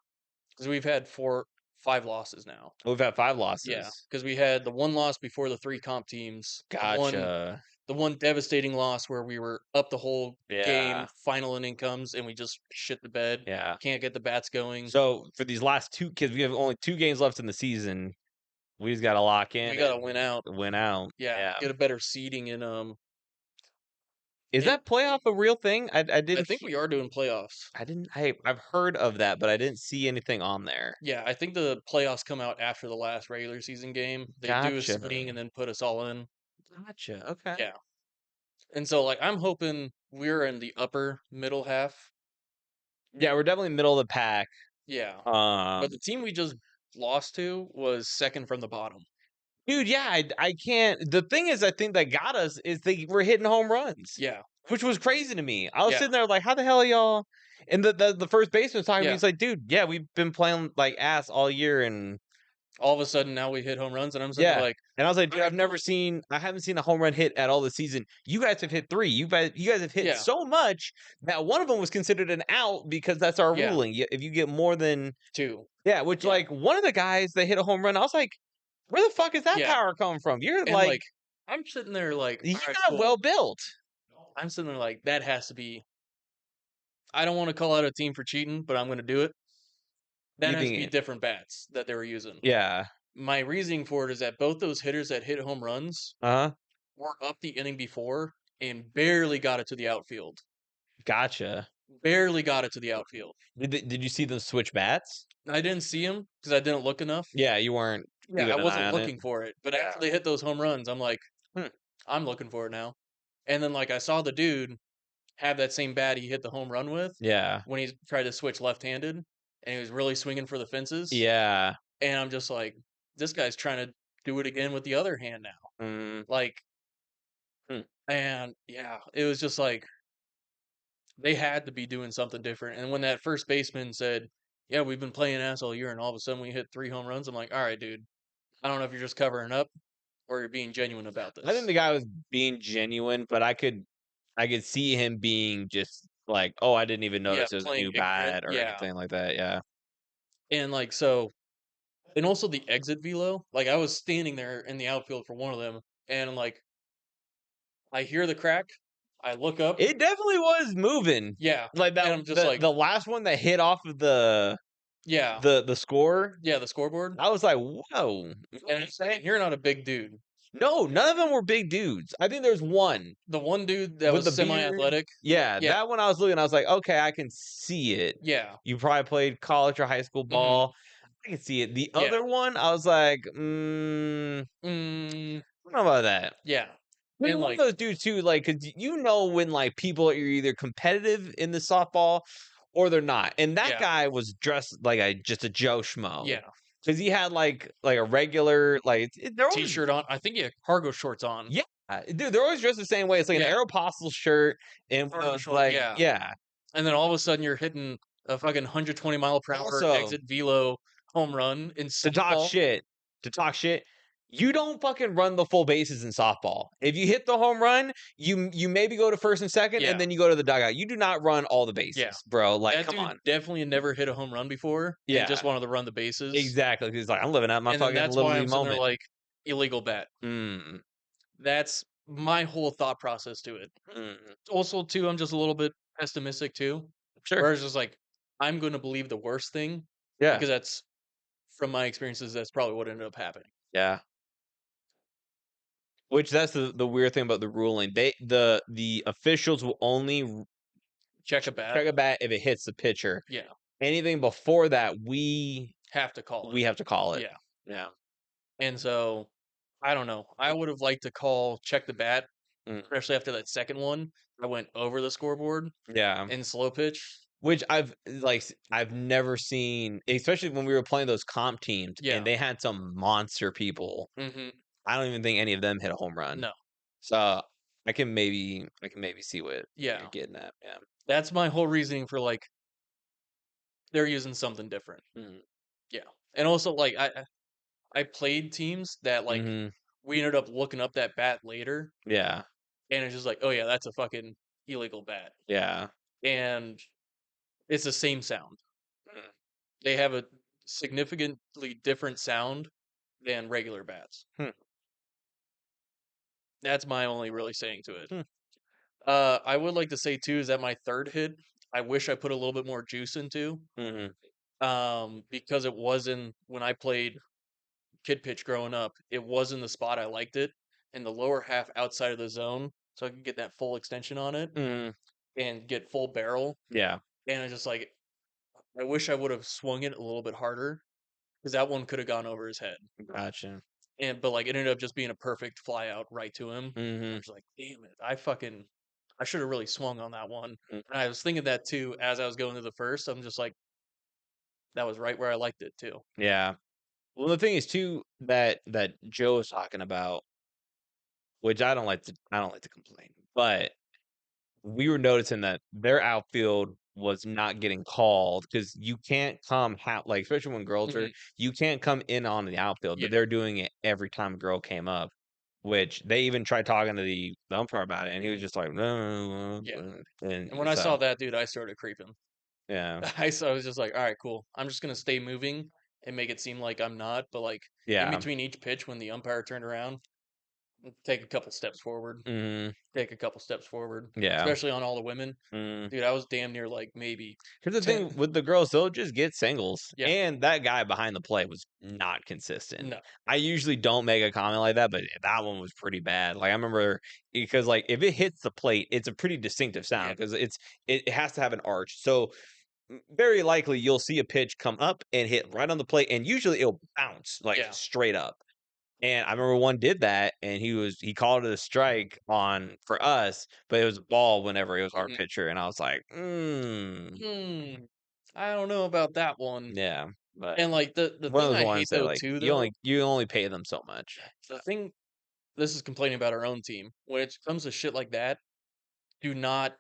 because we've had 5 losses now. We've had 5 Yeah, losses. because we had the one loss before the 3 comp teams, Gotcha. the one devastating loss where we were up the whole game, Yeah. final inning comes, and we just shit the bed. Yeah. Can't get the bats going. So for these last two kids, we have only 2 games left in the season. We just gotta lock in We gotta and win out. win out. Yeah, Yeah. get a better seeding in Is and that playoff a real thing? I I didn't think we are doing playoffs. I've heard of that, but I didn't see anything on there. Yeah, I think the playoffs come out after the last regular season game. They do a Gotcha. seeding and then put us all in. Gotcha. Okay. Yeah. And so like I'm hoping we're in the upper middle half. Yeah, we're definitely middle of the pack. Yeah. But Um, the team we just lost to was second from the bottom. dude, yeah, I can't. The thing is, I think that got us is they were hitting home runs, Yeah. which was crazy to me. I was Yeah. sitting there like, how the hell are y'all? And the first baseman was talking to me. Yeah. He's like, dude, yeah, we've been playing like ass all year, and All of a sudden now we hit home runs and I'm sitting there yeah. like, And I was like, dude, "Alright, cool." I haven't seen a home run hit at all this season. You guys have hit 3. You guys have hit Yeah. so much that one of them was considered an out because that's our Yeah. ruling. If you get more than 2. yeah, which Yeah. like one of the guys that hit a home run, I was like, where the fuck is that Yeah. power coming from? You're And like, I'm sitting there like, you're "Alright, not cool." well built. I'm sitting there like, that has to be I don't want to call out a team for cheating, but I'm going to do it. That You has to be think, different bats that they were using. yeah, My reasoning for it is that both those hitters that hit home runs uh-huh, were up the inning before and barely got it to the outfield. gotcha. Barely got it to the outfield. Did you see them switch bats? I didn't see him because I didn't look enough. Yeah, you weren't Yeah, keeping I an eye wasn't on it. looking for it. But Yeah. after they hit those home runs, I'm like, Hmm. I'm looking for it now. And then like I saw the dude have that same bat he hit the home run with Yeah, when he tried to switch left-handed and he was really swinging for the fences. yeah. And I'm just like, this guy's trying to do it again with the other hand now. Mm, Like, hmm. and yeah, it was just like they had to be doing something different. And when that first baseman said, "Yeah, we've been playing ass all year, and all of a sudden we hit 3 home runs," I'm like, "All right, dude. I don't know if you're just covering up or you're being genuine about I think this." the guy was being genuine, but I could see him being just like, oh, I didn't even Yeah, notice it was a playing new ignorant. bat or Yeah, anything like that. Yeah. and like so, and also the exit velo. Like I was standing there in the outfield for one of them, and like I hear the crack. I look up. It definitely was moving. Yeah. Like that And I'm just like, the last one that hit off of the yeah. the score, The scoreboard. I was like, "Whoa." And I'm saying, you're not a big dude. No, none of them were big dudes. I think there's one The one dude that with was the beard. semi-athletic. Yeah, Yeah. that one I was looking, I was like, "Okay, I can see it." Yeah. You probably played college or high school ball. I can see it. The Yeah. other one, I was like, I don't know about that. Yeah. But And, one like, of those dudes too, like, cause you know when like people are either competitive in the softball or they're not. And that Yeah. guy was dressed like just a Joe Schmo. yeah, Cause he had like a regular they're always t-shirt on. I think he had cargo shorts on. yeah, dude, they're always dressed the same way. It's like Yeah. an Aeropostale shirt and Cargo short, like yeah. And then all of a sudden you're hitting a fucking 120 mile per hour Also, exit velo home run in to talk softball. shit, you don't fucking run the full bases in softball. If you hit the home run, you maybe go to first and second, Yeah. and then you go to the dugout. You do not run all the bases, bro. Like, That come dude on. definitely never hit a home run before. And just Yeah. wanted to run the bases. Exactly. He's like, I'm living out my And then fucking that's little why league I'm sitting there moment. like, illegal bet. Mm, That's my whole thought process to it. mm. Also, too, I'm just a little bit pessimistic too. Sure. Where it's just like, I'm going to believe the worst thing Yeah. because that's, from my experiences, that's probably what ended up happening. Yeah. Which that's the weird thing about the ruling. The officials will only Check a bat. check a bat if it hits the pitcher. Yeah. Anything before that, we Have to call it. have to call it. Yeah. Yeah. And so, I don't know. I would have liked to call check the bat, Mm. especially after that second one. I went over the scoreboard Yeah. in slow pitch. Which I've never seen, especially when we were playing those comp teams, Yeah. and they had some monster people. Mm-hmm. I don't even think any of them hit a home run. No. So I can maybe see what Yeah. you're getting at. Yeah. That's my whole reasoning for like they're using something different. Mhm. Yeah. And also like I played teams that like Mhm. we ended up looking up that bat later Yeah. and it's just like, oh yeah, that's a fucking illegal bat. Yeah. And it's the same sound. Mm. They have a significantly different sound than regular bats. Hmm. That's my only really saying to it. Hmm. I would like to say too is that my third hit, I wish I put a little bit more juice into. Mhm. Because it wasn't when I played kid pitch growing up, it was in the spot I liked it in the lower half outside of the zone, so I could get that full extension on it Mhm. and get full barrel. Yeah. And I just like, I wish I would have swung it a little bit harder because that one could have gone over his head. Gotcha. But like it ended up just being a perfect fly out right to him. I Mhm. was like, damn it, I should have really swung on that one. Mm. And I was thinking that too as I was going to the first. I'm just like, that was right where I liked it too. Yeah. Well, the thing is too that Joe is talking about, which I don't like to complain, but we were noticing that their outfield was not getting called because you can't come like especially when girls are, Mhm. you can't come in on the outfield, Yeah. but they're doing it every time a girl came up, which they even tried talking to the umpire about it, and he was just like, no, Yeah. and And when I so, saw that dude, I started creeping. yeah, I was just like, all right, cool. I'm just gonna stay moving and make it seem like I'm not, but like in yeah, between each pitch when the umpire turned around, take a couple steps forward. Take a couple steps forward. yeah. Especially on all the women. Mm. Dude, I was damn near like maybe Here's the 10. thing with the girls, they'll just get singles. Yeah. And that guy behind the plate was not consistent. No. I usually don't make a comment like that, but that one was pretty bad. Like I remember because like if it hits the plate, it's a pretty distinctive sound Yeah. because it has to have an arch. So very likely you'll see a pitch come up and hit right on the plate, and usually it'll bounce like Yeah. straight up. And I remember one did that, and he called it a strike on for us, but it was a ball whenever it was our Mhm. pitcher, and I was like, I don't know about that one. yeah. But And like the one of thing those I ones hate that though like too you though, only pay them so much. the thing this is complaining about our own team. When it comes to shit like that, do not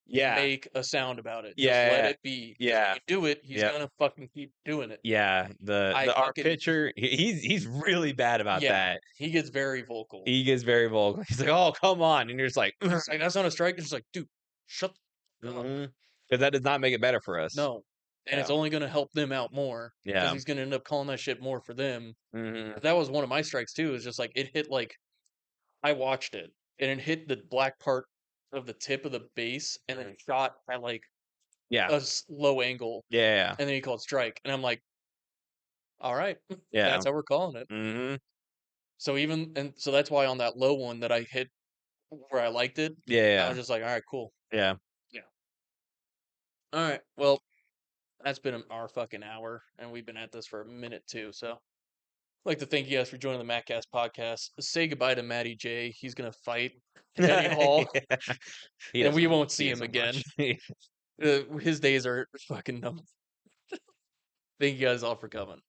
Yeah, make a sound about it. Just let yeah, it be. 'Cause yeah, when you do it, he's yep, gonna fucking keep doing it. yeah. I Our fucking pitcher, he's really bad about yeah. that. He gets very vocal. He gets very vocal. He's like, "Oh, come on," and you're just like, It's like that's not a strike. It's just like, dude, shut the fuck up. because that does not make it better for us. No. And it's Yeah, only gonna help them out more. Because yeah, he's gonna end up calling that shit more for them. mhm, That was one of my strikes too, is just like it hit like I watched it and it hit the black part of the tip of the base and then shot at like Yeah. a low angle, Yeah. and then he called strike, and I'm like, all right, Yeah. that's how we're calling it. Mm-hmm. So that's why on that low one that I hit where I liked it, I Yeah. was just like, all right, cool. Yeah. All right, well, that's been our fucking hour, and we've been at this for a minute too. So I'd like to thank you guys for joining the MattCast podcast. Say goodbye to Matty J. He's gonna fight Eddie Hall, He and we doesn't. won't He see him doesn't again. watch. His days are fucking numb. Thank you guys all for coming.